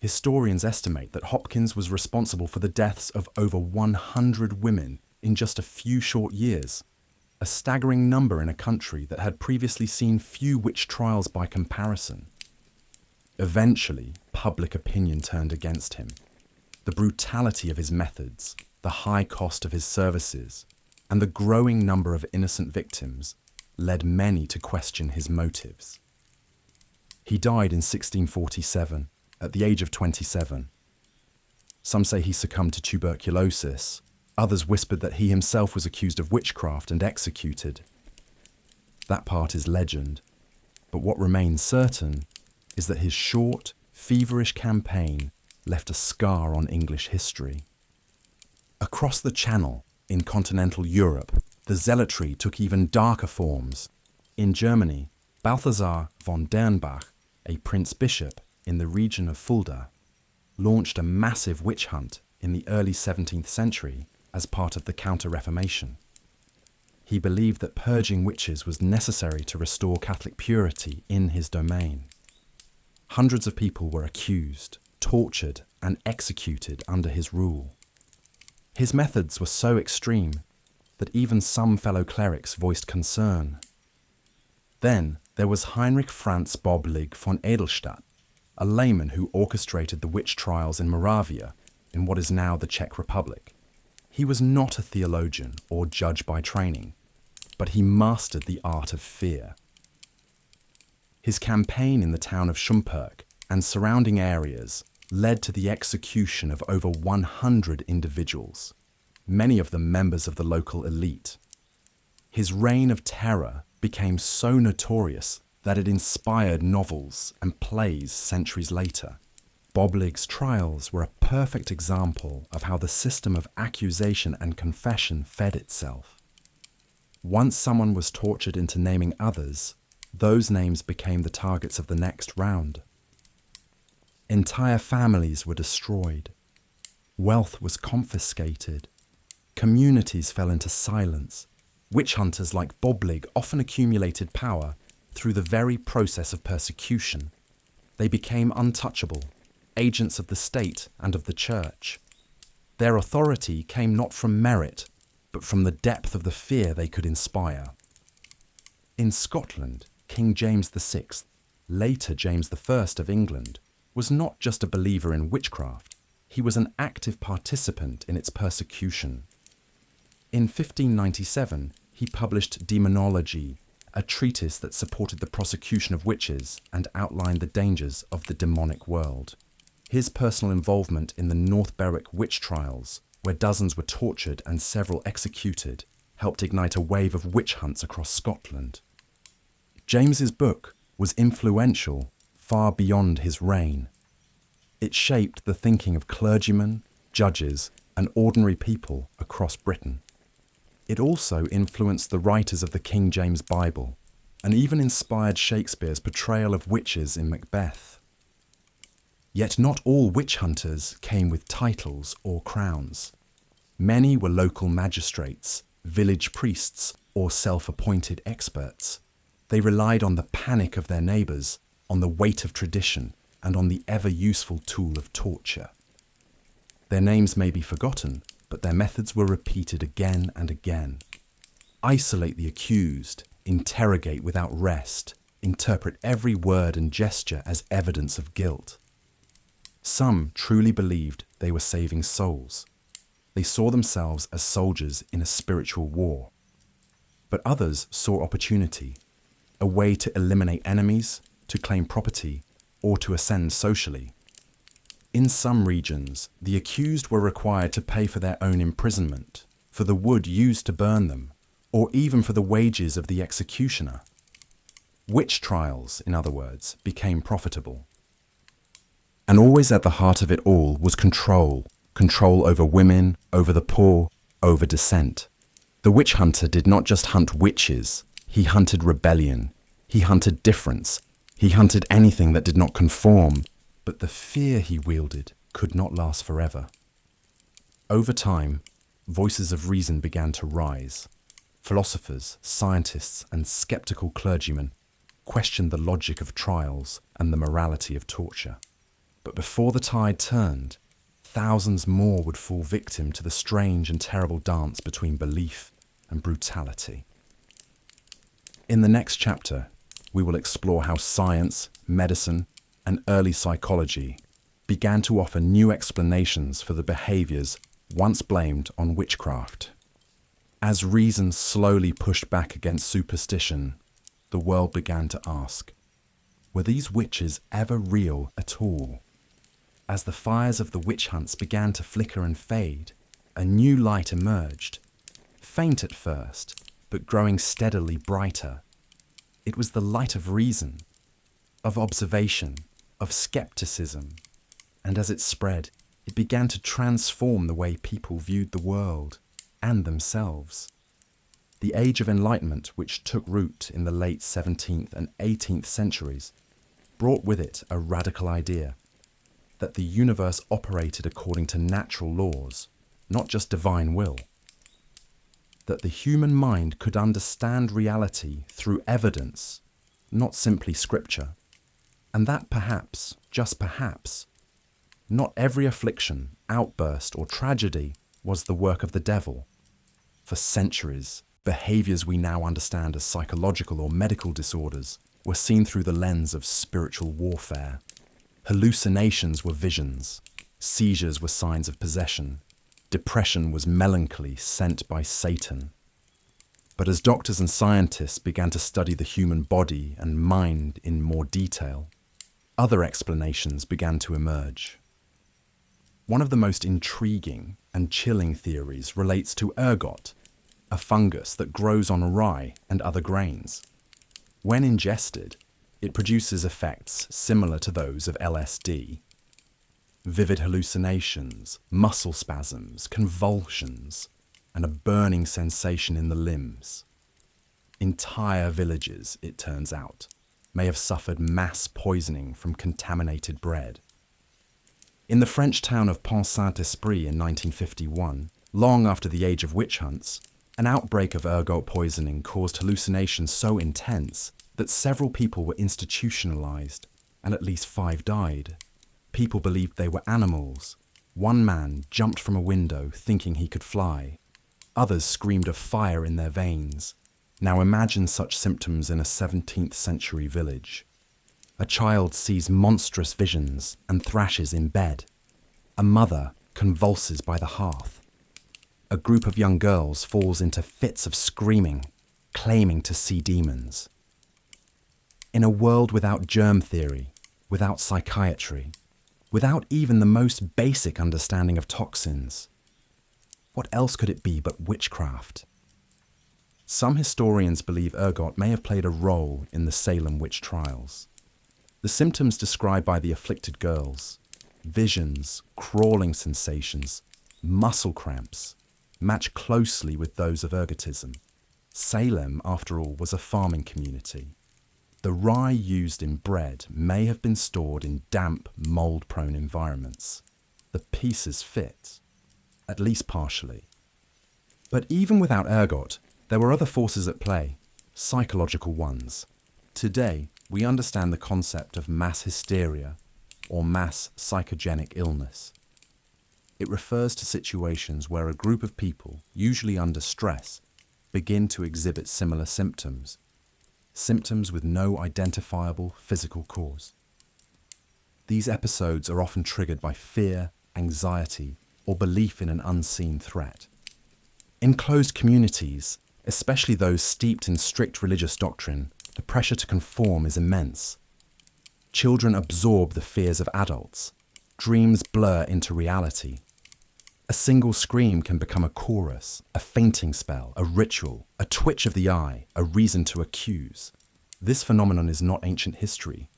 Historians estimate that Hopkins was responsible for the deaths of over 100 women in just a few short years, a staggering number in a country that had previously seen few witch trials by comparison. Eventually, public opinion turned against him. The brutality of his methods, the high cost of his services, and the growing number of innocent victims led many to question his motives. He died in 1647, at the age of 27. Some say he succumbed to tuberculosis. Others whispered that he himself was accused of witchcraft and executed. That part is legend, but what remains certain is that his short, feverish campaign left a scar on English history. Across the Channel, in continental Europe, the zealotry took even darker forms. In Germany, Balthasar von Dernbach, a prince-bishop in the region of Fulda, launched a massive witch hunt in the early 17th century as part of the Counter-Reformation. He believed that purging witches was necessary to restore Catholic purity in his domain. Hundreds of people were accused, tortured, and executed under his rule. His methods were so extreme that even some fellow clerics voiced concern. Then there was Heinrich Franz Boblig von Edelstadt, a layman who orchestrated the witch trials in Moravia, in what is now the Czech Republic. He was not a theologian or judge by training. but he mastered the art of fear. His campaign in the town of Schumperk and surrounding areas led to the execution of over 100 individuals, many of them members of the local elite. His reign of terror became so notorious that it inspired novels and plays centuries later. Boblig's trials were a perfect example of how the system of accusation and confession fed itself. Once someone was tortured into naming others, those names became the targets of the next round. Entire families were destroyed. Wealth was confiscated. Communities fell into silence. Witch hunters like Boblig often accumulated power through the very process of persecution. They became untouchable, agents of the state and of the church. Their authority came not from merit, but from the depth of the fear they could inspire. In Scotland, King James VI, later James I of England, was not just a believer in witchcraft, he was an active participant in its persecution. In 1597, he published Demonology, a treatise that supported the prosecution of witches and outlined the dangers of the demonic world. His personal involvement in the North Berwick witch trials, where dozens were tortured and several executed, helped ignite a wave of witch hunts across Scotland. James's book was influential far beyond his reign. It shaped the thinking of clergymen, judges, and ordinary people across Britain. It also influenced the writers of the King James Bible, and even inspired Shakespeare's portrayal of witches in Macbeth. Yet not all witch hunters came with titles or crowns. Many were local magistrates, village priests, or self-appointed experts. They relied on the panic of their neighbours, on the weight of tradition, and on the ever-useful tool of torture. Their names may be forgotten, but their methods were repeated again and again. Isolate the accused, interrogate without rest, interpret every word and gesture as evidence of guilt. Some truly believed they were saving souls. They saw themselves as soldiers in a spiritual war. But others saw opportunity, a way to eliminate enemies, to claim property, or to ascend socially. In some regions, the accused were required to pay for their own imprisonment, for the wood used to burn them, or even for the wages of the executioner. Witch trials, in other words, became profitable. And always at the heart of it all was control over women, over the poor, over dissent. The witch hunter did not just hunt witches, he hunted rebellion, he hunted difference, he hunted anything that did not conform, but the fear he wielded could not last forever. Over time, voices of reason began to rise. Philosophers, scientists, and skeptical clergymen questioned the logic of trials and the morality of torture. But before the tide turned, thousands more would fall victim to the strange and terrible dance between belief and brutality. In the next chapter, we will explore how science, medicine, and early psychology began to offer new explanations for the behaviors once blamed on witchcraft. As reason slowly pushed back against superstition, the world began to ask, were these witches ever real at all? As the fires of the witch hunts began to flicker and fade, a new light emerged, faint at first, but growing steadily brighter. It was the light of reason, of observation, of skepticism, and as it spread, it began to transform the way people viewed the world and themselves. The Age of Enlightenment, which took root in the late 17th and 18th centuries, brought with it a radical idea that the universe operated according to natural laws, not just divine will. That the human mind could understand reality through evidence, not simply scripture. And that perhaps, just perhaps, not every affliction, outburst, or tragedy was the work of the devil. For centuries, behaviors we now understand as psychological or medical disorders were seen through the lens of spiritual warfare. Hallucinations were visions, seizures were signs of possession, depression was melancholy sent by Satan. But as doctors and scientists began to study the human body and mind in more detail, other explanations began to emerge. One of the most intriguing and chilling theories relates to ergot, a fungus that grows on rye and other grains. When ingested, it produces effects similar to those of LSD. Vivid hallucinations, muscle spasms, convulsions, and a burning sensation in the limbs. Entire villages, it turns out, may have suffered mass poisoning from contaminated bread. In the French town of Pont-Saint-Esprit in 1951, long after the age of witch hunts, an outbreak of ergot poisoning caused hallucinations so intense that several people were institutionalized and at least 5 died. People believed they were animals. One man jumped from a window thinking he could fly. Others screamed of fire in their veins. Now imagine such symptoms in a 17th century village. A child sees monstrous visions and thrashes in bed. A mother convulses by the hearth. A group of young girls falls into fits of screaming, claiming to see demons. In a world without germ theory, without psychiatry, without even the most basic understanding of toxins, what else could it be but witchcraft? Some historians believe ergot may have played a role in the Salem witch trials. The symptoms described by the afflicted girls, visions, crawling sensations, muscle cramps, match closely with those of ergotism. Salem, after all, was a farming community. The rye used in bread may have been stored in damp, mold-prone environments. The pieces fit, at least partially. But even without ergot, there were other forces at play, psychological ones. Today, we understand the concept of mass hysteria or mass psychogenic illness. It refers to situations where a group of people, usually under stress, begin to exhibit similar symptoms with no identifiable physical cause. These episodes are often triggered by fear, anxiety, or belief in an unseen threat. In closed communities, especially those steeped in strict religious doctrine, the pressure to conform is immense. Children absorb the fears of adults. Dreams blur into reality. A single scream can become a chorus, a fainting spell, a ritual, a twitch of the eye, a reason to accuse. This phenomenon is not ancient history.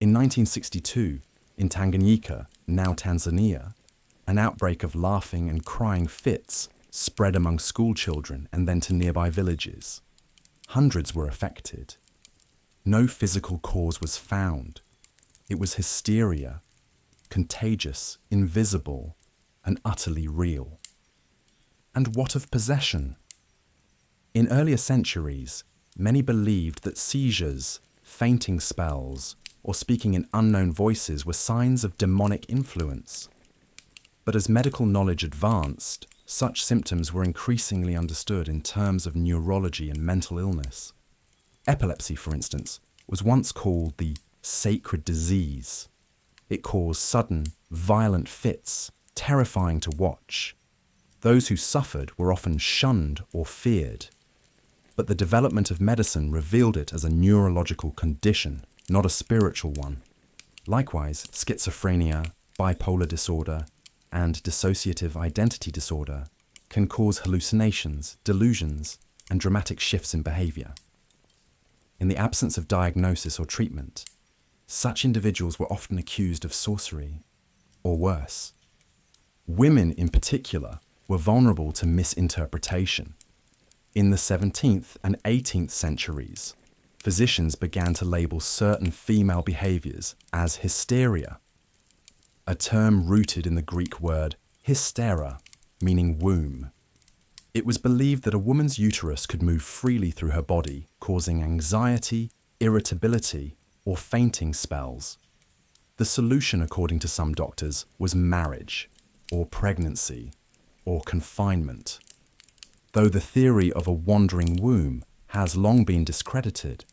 In 1962, in Tanganyika, now Tanzania, an outbreak of laughing and crying fits spread among school children and then to nearby villages. Hundreds were affected. No physical cause was found. It was hysteria, contagious, invisible, and utterly real. And what of possession? In earlier centuries, many believed that seizures, fainting spells, or speaking in unknown voices were signs of demonic influence. But as medical knowledge advanced, such symptoms were increasingly understood in terms of neurology and mental illness. Epilepsy, for instance, was once called the sacred disease. It caused sudden, violent fits, terrifying to watch. Those who suffered were often shunned or feared. But the development of medicine revealed it as a neurological condition, not a spiritual one. Likewise, schizophrenia, bipolar disorder, and dissociative identity disorder can cause hallucinations, delusions, and dramatic shifts in behavior. In the absence of diagnosis or treatment, such individuals were often accused of sorcery, or worse. Women in particular were vulnerable to misinterpretation. In the 17th and 18th centuries, physicians began to label certain female behaviors as hysteria, a term rooted in the Greek word hystera, meaning womb. It was believed that a woman's uterus could move freely through her body, causing anxiety, irritability, or fainting spells. The solution, according to some doctors, was marriage, or pregnancy, or confinement. Though the theory of a wandering womb has long been discredited,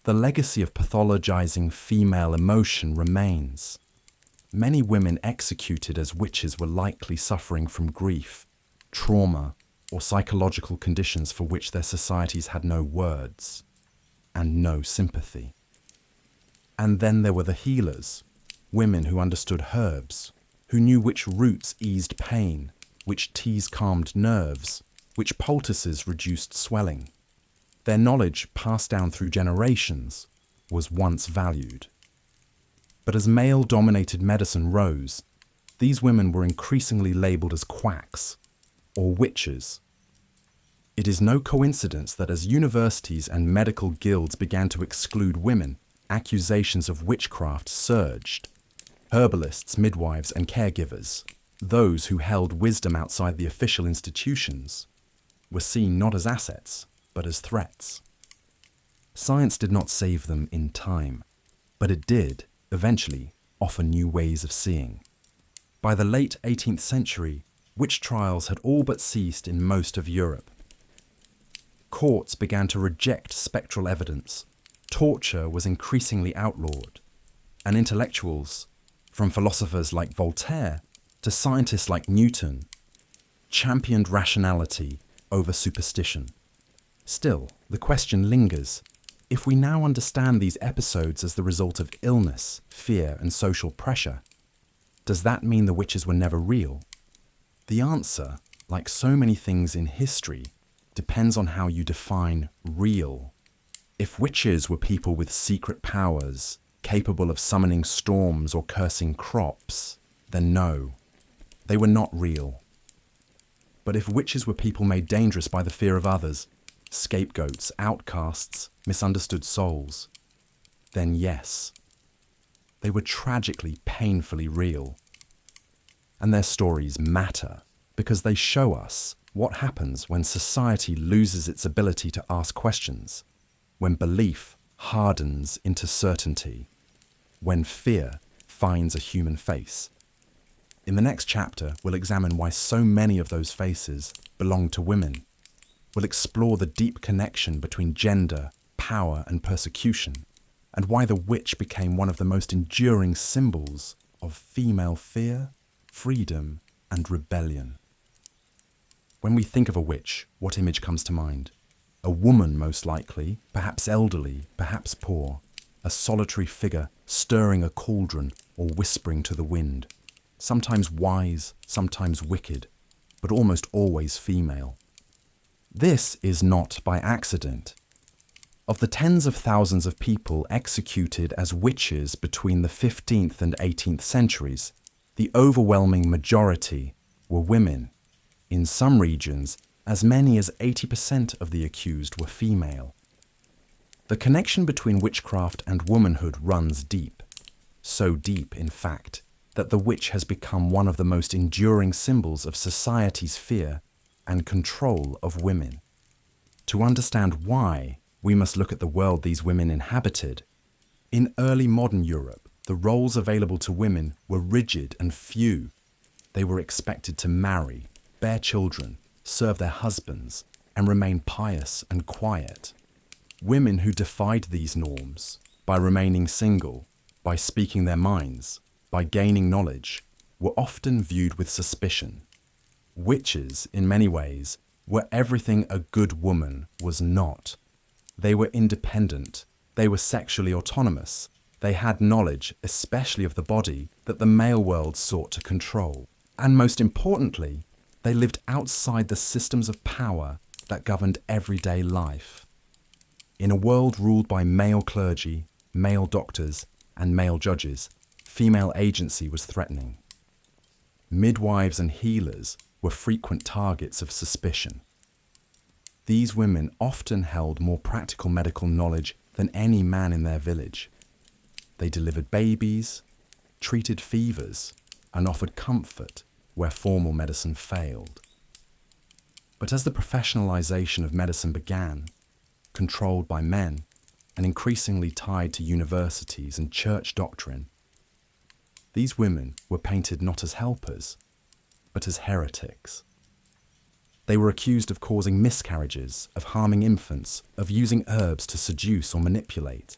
the legacy of pathologizing female emotion remains. Many women executed as witches were likely suffering from grief, trauma, or psychological conditions for which their societies had no words and no sympathy. And then there were the healers, women who understood herbs, who knew which roots eased pain, which teas calmed nerves, which poultices reduced swelling. Their knowledge, passed down through generations, was once valued. But as male-dominated medicine rose, these women were increasingly labelled as quacks or witches. It is no coincidence that as universities and medical guilds began to exclude women, accusations of witchcraft surged. Herbalists, midwives, and caregivers, those who held wisdom outside the official institutions, were seen not as assets, but as threats. Science did not save them in time, but it did, eventually, offer new ways of seeing. By the late 18th century, witch trials had all but ceased in most of Europe. Courts began to reject spectral evidence, torture was increasingly outlawed, and intellectuals, from philosophers like Voltaire to scientists like Newton, championed rationality over superstition. Still, the question lingers. If we now understand these episodes as the result of illness, fear, and social pressure, does that mean the witches were never real? The answer, like so many things in history, depends on how you define real. If witches were people with secret powers, capable of summoning storms or cursing crops, then no, they were not real. But if witches were people made dangerous by the fear of others, scapegoats, outcasts, misunderstood souls, then yes, they were tragically, painfully real. And their stories matter because they show us what happens when society loses its ability to ask questions, when belief hardens into certainty, when fear finds a human face. In the next chapter, we'll examine why so many of those faces belong to women. We'll explore the deep connection between gender, power, and persecution, and why the witch became one of the most enduring symbols of female fear, freedom, and rebellion. When we think of a witch, what image comes to mind? A woman, most likely, perhaps elderly, perhaps poor, a solitary figure stirring a cauldron or whispering to the wind, sometimes wise, sometimes wicked, but almost always female. This is not by accident. Of the tens of thousands of people executed as witches between the 15th and 18th centuries, the overwhelming majority were women. In some regions, as many as 80% of the accused were female. The connection between witchcraft and womanhood runs deep. So deep, in fact, that the witch has become one of the most enduring symbols of society's fear and control of women. To understand why, we must look at the world these women inhabited. In early modern Europe, the roles available to women were rigid and few. They were expected to marry, bear children, serve their husbands, and remain pious and quiet. Women who defied these norms, by remaining single, by speaking their minds, by gaining knowledge, were often viewed with suspicion. Witches, in many ways, were everything a good woman was not. They were independent, they were sexually autonomous, they had knowledge, especially of the body, that the male world sought to control. And most importantly, they lived outside the systems of power that governed everyday life. In a world ruled by male clergy, male doctors, and male judges, female agency was threatening. Midwives and healers were frequent targets of suspicion. These women often held more practical medical knowledge than any man in their village. They delivered babies, treated fevers, and offered comfort where formal medicine failed. But as the professionalization of medicine began, controlled by men and increasingly tied to universities and church doctrine, these women were painted not as helpers, but as heretics. They were accused of causing miscarriages, of harming infants, of using herbs to seduce or manipulate.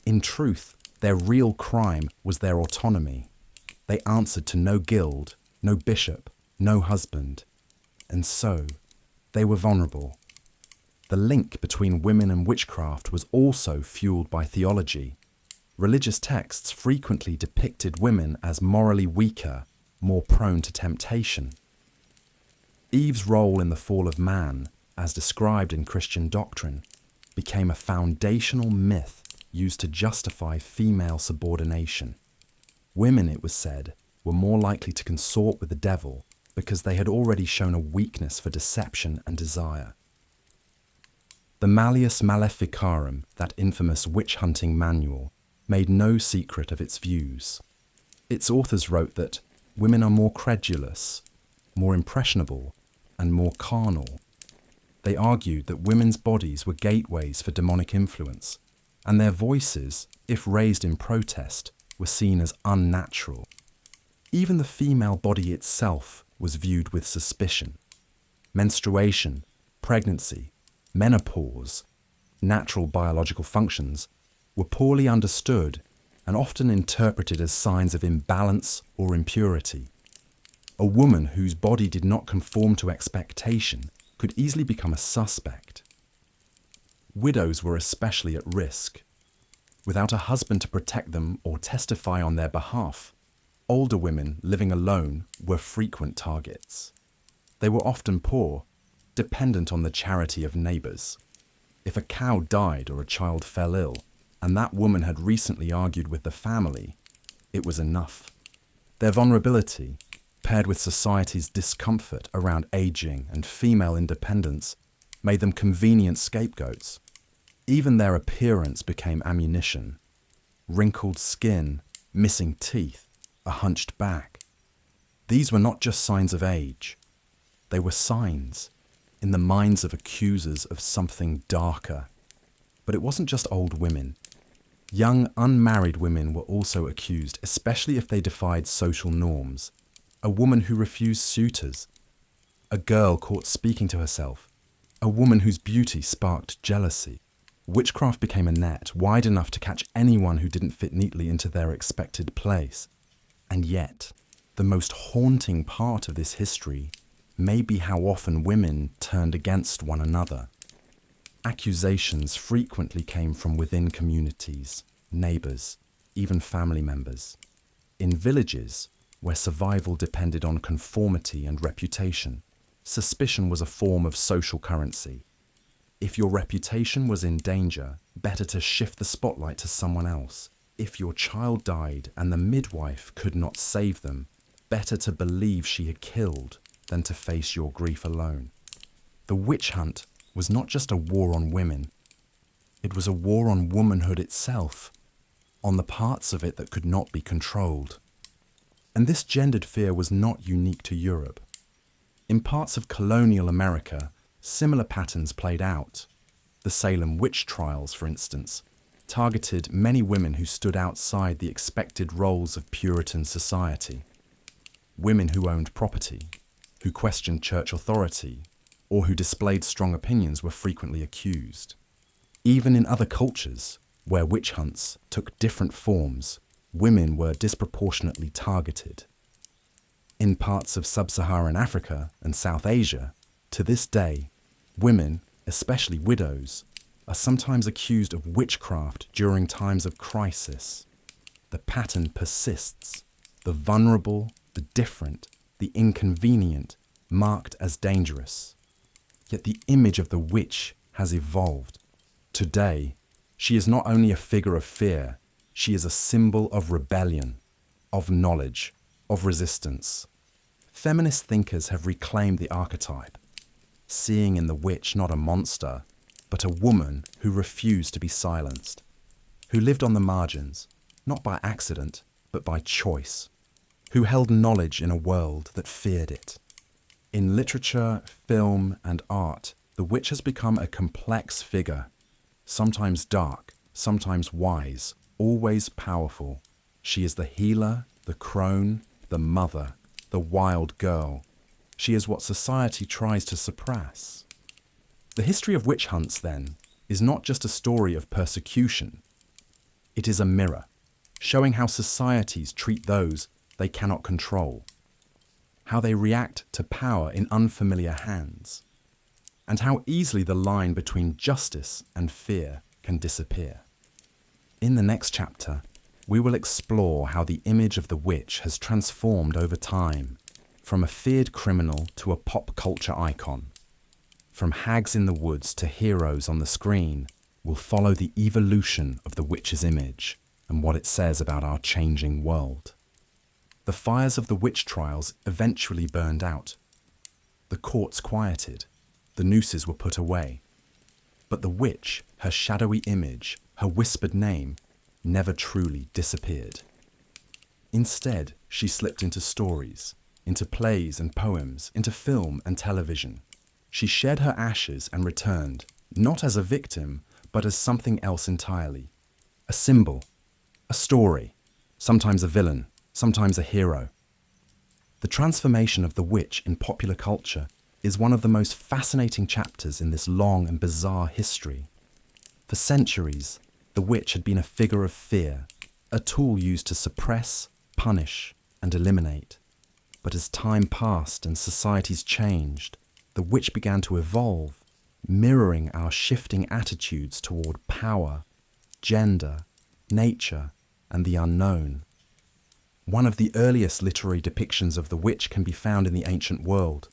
In truth, their real crime was their autonomy. They answered to no guild, no bishop, no husband, and so They were vulnerable. The link between women and witchcraft was also fueled by theology. Religious texts frequently depicted women as morally weaker, more prone to temptation. Eve's role in the fall of man, as described in Christian doctrine, became a foundational myth used to justify female subordination. Women, it was said, were more likely to consort with the devil because they had already shown a weakness for deception and desire. The Malleus Maleficarum, that infamous witch-hunting manual, made no secret of its views. Its authors wrote that women are more credulous, more impressionable, and more carnal. They argued that women's bodies were gateways for demonic influence, and their voices, if raised in protest, were seen as unnatural. Even the female body itself was viewed with suspicion. Menstruation, pregnancy, menopause, natural biological functions were poorly understood and often interpreted as signs of imbalance or impurity. A woman whose body did not conform to expectation could easily become a suspect. Widows were especially at risk. Without a husband to protect them or testify on their behalf, older women living alone were frequent targets. They were often poor, dependent on the charity of neighbours. If a cow died or a child fell ill, and that woman had recently argued with the family, it was enough. Their vulnerability, paired with society's discomfort around ageing and female independence, made them convenient scapegoats. Even their appearance became ammunition. Wrinkled skin, missing teeth, a hunched back. These were not just signs of age. They were signs in the minds of accusers of something darker. But it wasn't just old women. Young, unmarried women were also accused, especially if they defied social norms. A woman who refused suitors. A girl caught speaking to herself. A woman whose beauty sparked jealousy. Witchcraft became a net wide enough to catch anyone who didn't fit neatly into their expected place. And yet, the most haunting part of this history may be how often women turned against one another. Accusations frequently came from within communities, neighbours, even family members. In villages, where survival depended on conformity and reputation, suspicion was a form of social currency. If your reputation was in danger, better to shift the spotlight to someone else. If your child died and the midwife could not save them, better to believe she had killed than to face your grief alone. The witch hunt was not just a war on women. It was a war on womanhood itself, on the parts of it that could not be controlled. And this gendered fear was not unique to Europe. In parts of colonial America, similar patterns played out. The Salem witch trials, for instance, targeted many women who stood outside the expected roles of Puritan society. Women who owned property, who questioned church authority, or who displayed strong opinions were frequently accused. Even in other cultures, where witch hunts took different forms, women were disproportionately targeted. In parts of sub-Saharan Africa and South Asia, to this day, women, especially widows, are sometimes accused of witchcraft during times of crisis. The pattern persists. The vulnerable, the different, the inconvenient, marked as dangerous. Yet the image of the witch has evolved. Today, she is not only a figure of fear, she is a symbol of rebellion, of knowledge, of resistance. Feminist thinkers have reclaimed the archetype, seeing in the witch not a monster, but a woman who refused to be silenced, who lived on the margins, not by accident, but by choice, who held knowledge in a world that feared it. In literature, film, and art, the witch has become a complex figure, sometimes dark, sometimes wise, always powerful. She is the healer, the crone, the mother, the wild girl. She is what society tries to suppress. The history of witch hunts, then, is not just a story of persecution. It is a mirror, showing how societies treat those they cannot control, how they react to power in unfamiliar hands. and how easily the line between justice and fear can disappear. In the next chapter, we will explore how the image of the witch has transformed over time, from a feared criminal to a pop culture icon. From hags in the woods to heroes on the screen, we'll follow the evolution of the witch's image and what it says about our changing world. The fires of the witch trials eventually burned out. The courts quieted. The nooses were put away. But the witch, her shadowy image, her whispered name, never truly disappeared. Instead, she slipped into stories, into plays and poems, into film and television. She shed her ashes and returned, not as a victim, but as something else entirely. A symbol, a story, sometimes a villain, sometimes a hero. The transformation of the witch in popular culture is one of the most fascinating chapters in this long and bizarre history. For centuries, the witch had been a figure of fear, a tool used to suppress, punish, and eliminate. But as time passed and societies changed, the witch began to evolve, mirroring our shifting attitudes toward power, gender, nature, and the unknown. One of the earliest literary depictions of the witch can be found in the ancient world.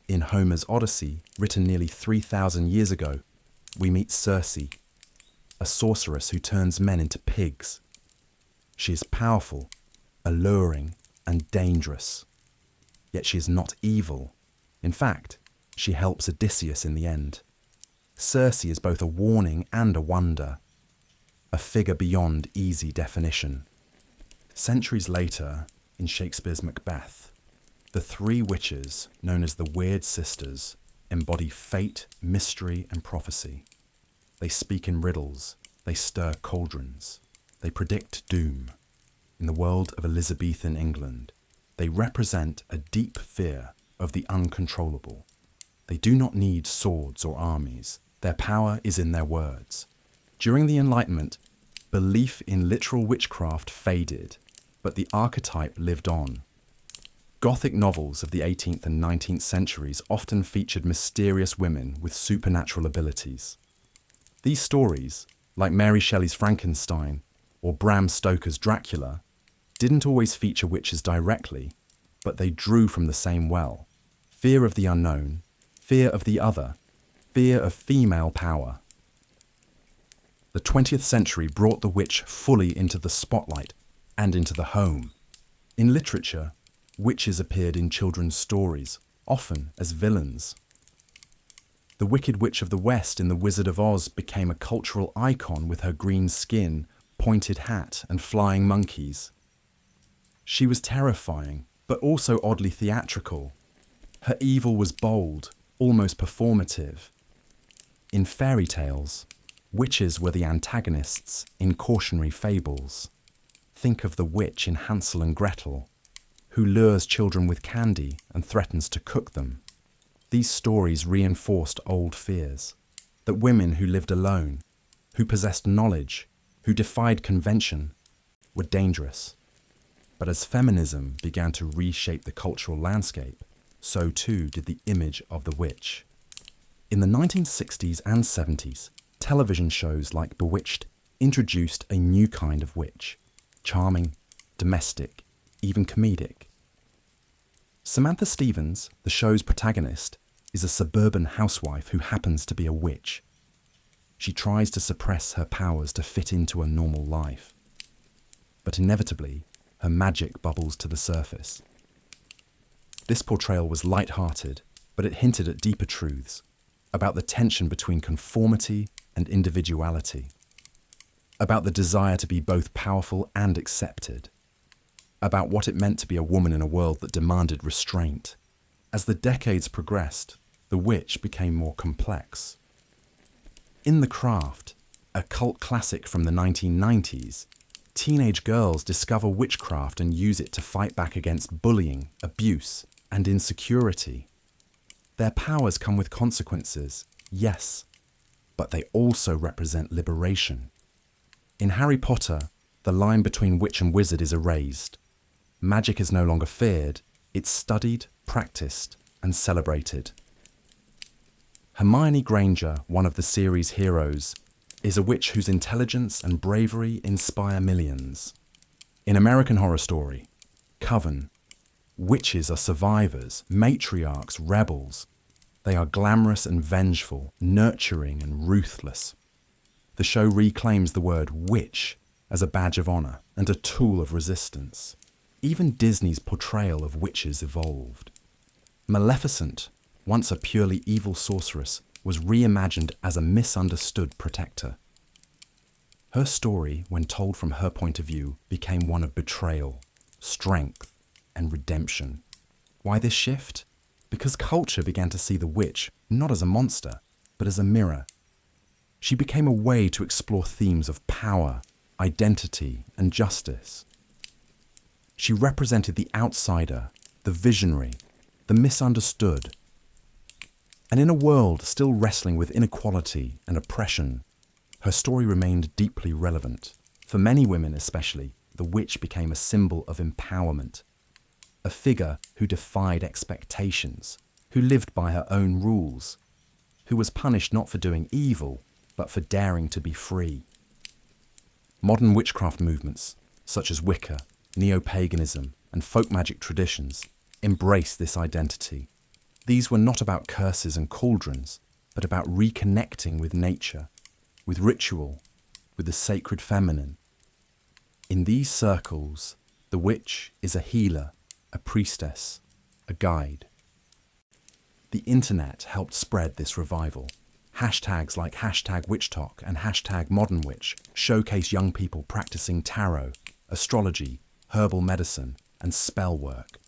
In Homer's Odyssey, written nearly 3,000 years ago, we meet Circe, a sorceress who turns men into pigs. She is powerful, alluring, and dangerous. Yet she is not evil. In fact, she helps Odysseus in the end. Circe is both a warning and a wonder, a figure beyond easy definition. Centuries later, in Shakespeare's Macbeth, the three witches, known as the Weird Sisters, embody fate, mystery, and prophecy. They speak in riddles, they stir cauldrons, they predict doom. In the world of Elizabethan England, they represent a deep fear of the uncontrollable. They do not need swords or armies. Their power is in their words. During the Enlightenment, belief in literal witchcraft faded, but the archetype lived on. Gothic novels of the 18th and 19th centuries often featured mysterious women with supernatural abilities. These stories, like Mary Shelley's Frankenstein or Bram Stoker's Dracula, didn't always feature witches directly, but they drew from the same well. Fear of the unknown, fear of the other, fear of female power. The 20th century brought the witch fully into the spotlight and into the home. In literature, witches appeared in children's stories, often as villains. The Wicked Witch of the West in The Wizard of Oz became a cultural icon with her green skin, pointed hat, and flying monkeys. She was terrifying, but also oddly theatrical. Her evil was bold, almost performative. In fairy tales, witches were the antagonists in cautionary fables. Think of the witch in Hansel and Gretel, who lures children with candy and threatens to cook them. These stories reinforced old fears, that women who lived alone, who possessed knowledge, who defied convention, were dangerous. But as feminism began to reshape the cultural landscape, so too did the image of the witch. In the 1960s and 70s, television shows like Bewitched introduced a new kind of witch, charming, domestic, even comedic. Samantha Stevens, the show's protagonist, is a suburban housewife who happens to be a witch. She tries to suppress her powers to fit into a normal life. But inevitably, her magic bubbles to the surface. This portrayal was light-hearted, but it hinted at deeper truths, about the tension between conformity and individuality, about the desire to be both powerful and accepted, about what it meant to be a woman in a world that demanded restraint. As the decades progressed, the witch became more complex. In The Craft, a cult classic from the 1990s, teenage girls discover witchcraft and use it to fight back against bullying, abuse, and insecurity. Their powers come with consequences, yes, but they also represent liberation. In Harry Potter, the line between witch and wizard is erased. Magic is no longer feared, it's studied, practiced, and celebrated. Hermione Granger, one of the series' heroes, is a witch whose intelligence and bravery inspire millions. In American Horror Story, Coven, witches are survivors, matriarchs, rebels. They are glamorous and vengeful, nurturing and ruthless. The show reclaims the word witch as a badge of honor and a tool of resistance. Even Disney's portrayal of witches evolved. Maleficent, once a purely evil sorceress, was reimagined as a misunderstood protector. Her story, when told from her point of view, became one of betrayal, strength, and redemption. Why this shift? Because culture began to see the witch not as a monster, but as a mirror. She became a way to explore themes of power, identity, and justice. She represented the outsider, the visionary, the misunderstood. And in a world still wrestling with inequality and oppression, her story remained deeply relevant. For many women especially, the witch became a symbol of empowerment, a figure who defied expectations, who lived by her own rules, who was punished not for doing evil, but for daring to be free. Modern witchcraft movements, such as Wicca, neo-paganism, and folk magic traditions, embrace this identity. These were not about curses and cauldrons, but about reconnecting with nature, with ritual, with the sacred feminine. In these circles, the witch is a healer, a priestess, a guide. The internet helped spread this revival. Hashtags like #WitchTalk and #ModernWitch showcase young people practicing tarot, astrology, herbal medicine, and spell work.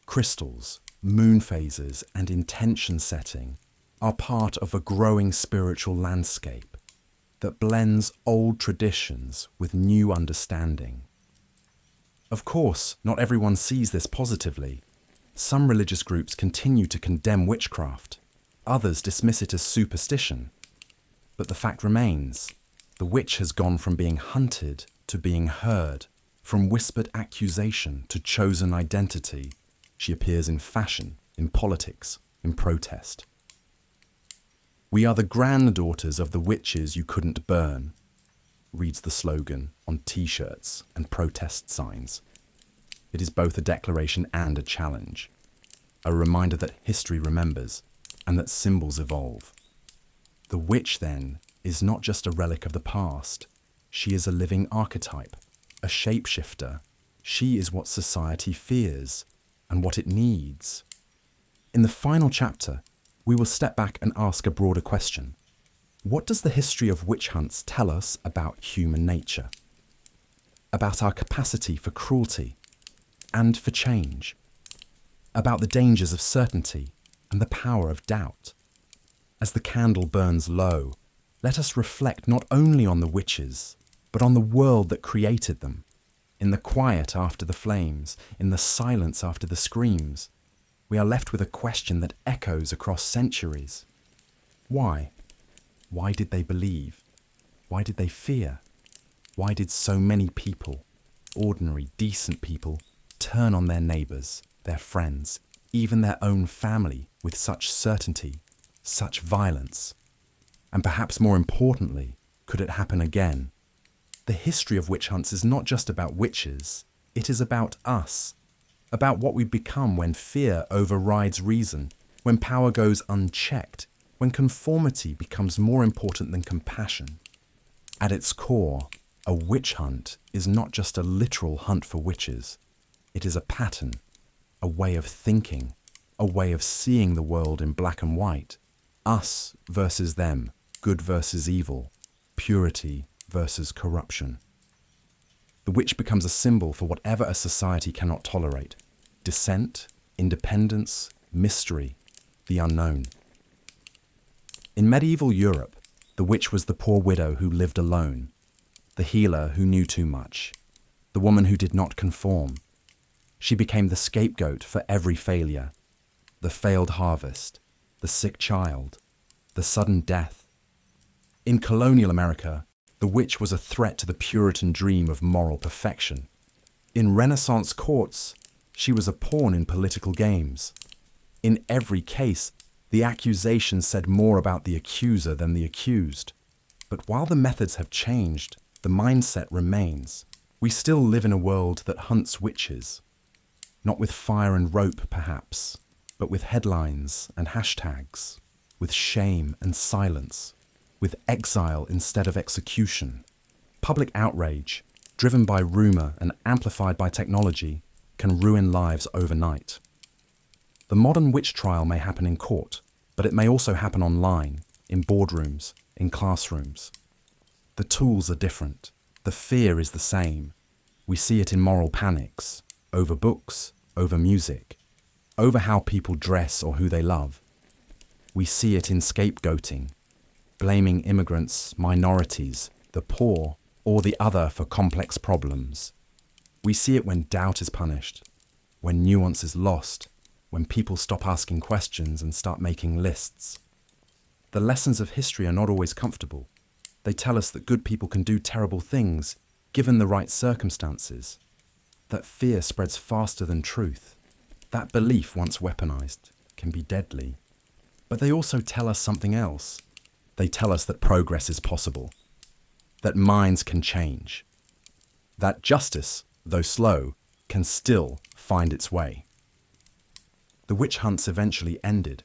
Crystals, moon phases, and intention setting are part of a growing spiritual landscape that blends old traditions with new understanding. Of course, not everyone sees this positively. Some religious groups continue to condemn witchcraft. Others dismiss it as superstition. But the fact remains, the witch has gone from being hunted to being heard, from whispered accusation to chosen identity. She appears in fashion, in politics, in protest. "We are the granddaughters of the witches you couldn't burn," reads the slogan on t-shirts and protest signs. It is both a declaration and a challenge, a reminder that history remembers and that symbols evolve. The witch, then, is not just a relic of the past. She is a living archetype, a shapeshifter. She is what society fears and what it needs. In the final chapter, we will step back and ask a broader question. What does the history of witch hunts tell us about human nature? About our capacity for cruelty and for change? About the dangers of certainty and the power of doubt? As the candle burns low, let us reflect not only on the witches, but on the world that created them. In the quiet after the flames, in the silence after the screams, we are left with a question that echoes across centuries. Why? Why did they believe? Why did they fear? Why did so many people, ordinary, decent people, turn on their neighbours, their friends, even their own family with such certainty, such violence? And perhaps more importantly, could it happen again? The history of witch hunts is not just about witches, it is about us, about what we become when fear overrides reason, when power goes unchecked, when conformity becomes more important than compassion. At its core, a witch hunt is not just a literal hunt for witches. It is a pattern, a way of thinking, a way of seeing the world in black and white. Us versus them, good versus evil, purity versus corruption. The witch becomes a symbol for whatever a society cannot tolerate: dissent, independence, mystery, the unknown. In medieval Europe, the witch was the poor widow who lived alone, the healer who knew too much, the woman who did not conform. She became the scapegoat for every failure: the failed harvest, the sick child, the sudden death. In colonial America, the witch was a threat to the Puritan dream of moral perfection. In Renaissance courts, she was a pawn in political games. In every case, The accusation said more about the accuser than the accused. But while the methods have changed, the mindset remains. We still live in a world that hunts witches. Not with fire and rope, perhaps, but with headlines and hashtags, with shame and silence, with exile instead of execution. Public outrage, driven by rumor and amplified by technology, can ruin lives overnight. The modern witch trial may happen in court, but it may also happen online, in boardrooms, in classrooms. The tools are different. The fear is the same. We see it in moral panics, over books, over music, over how people dress or who they love. We see it in scapegoating, blaming immigrants, minorities, the poor, or the other for complex problems. We see it when doubt is punished, when nuance is lost, when people stop asking questions and start making lists. The lessons of history are not always comfortable. They tell us that good people can do terrible things, given the right circumstances. That fear spreads faster than truth. That belief, once weaponized, can be deadly. But they also tell us something else. They tell us that progress is possible, that minds can change, that justice, though slow, can still find its way. The witch hunts eventually ended,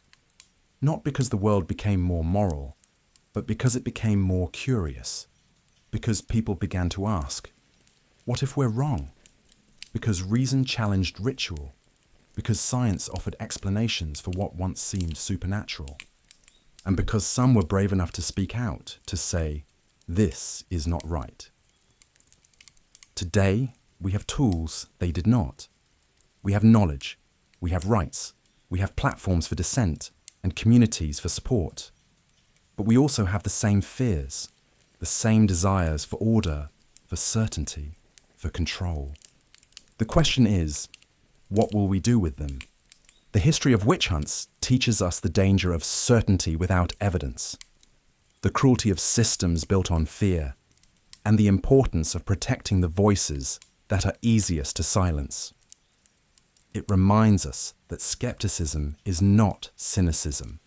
not because the world became more moral, but because it became more curious, because people began to ask, what if we're wrong? Because reason challenged ritual, because science offered explanations for what once seemed supernatural, and because some were brave enough to speak out, to say, this is not right. Today, we have tools they did not. We have knowledge, we have rights, we have platforms for dissent, and communities for support. But we also have the same fears, the same desires for order, for certainty, for control. The question is, what will we do with them? The history of witch hunts teaches us the danger of certainty without evidence, the cruelty of systems built on fear, and the importance of protecting the voices that are easiest to silence. It reminds us that skepticism is not cynicism,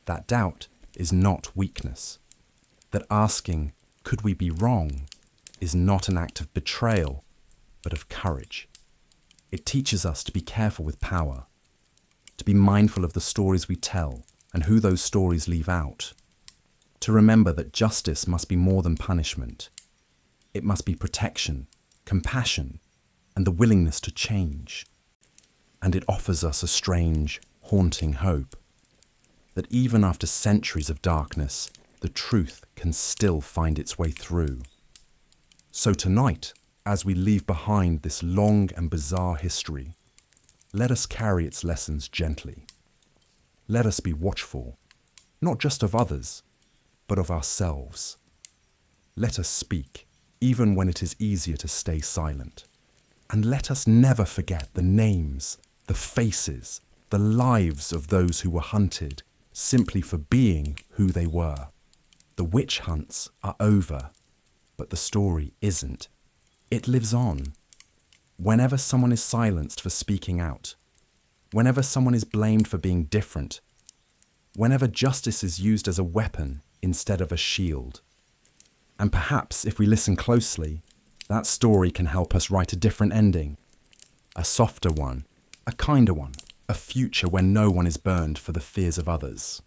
that doubt is not weakness, that asking, could we be wrong, is not an act of betrayal, but of courage. It teaches us to be careful with power, to be mindful of the stories we tell and who those stories leave out, to remember that justice must be more than punishment. It must be protection, compassion, and the willingness to change. And it offers us a strange, haunting hope that even after centuries of darkness, the truth can still find its way through. So tonight, as we leave behind this long and bizarre history, let us carry its lessons gently. Let us be watchful, not just of others, but of ourselves. Let us speak, even when it is easier to stay silent. And let us never forget the names, the faces, the lives of those who were hunted simply for being who they were. The witch hunts are over, but the story isn't. It lives on. Whenever someone is silenced for speaking out, whenever someone is blamed for being different, whenever justice is used as a weapon instead of a shield. And perhaps if we listen closely, that story can help us write a different ending, a softer one, a kinder one, a future when no one is burned for the fears of others.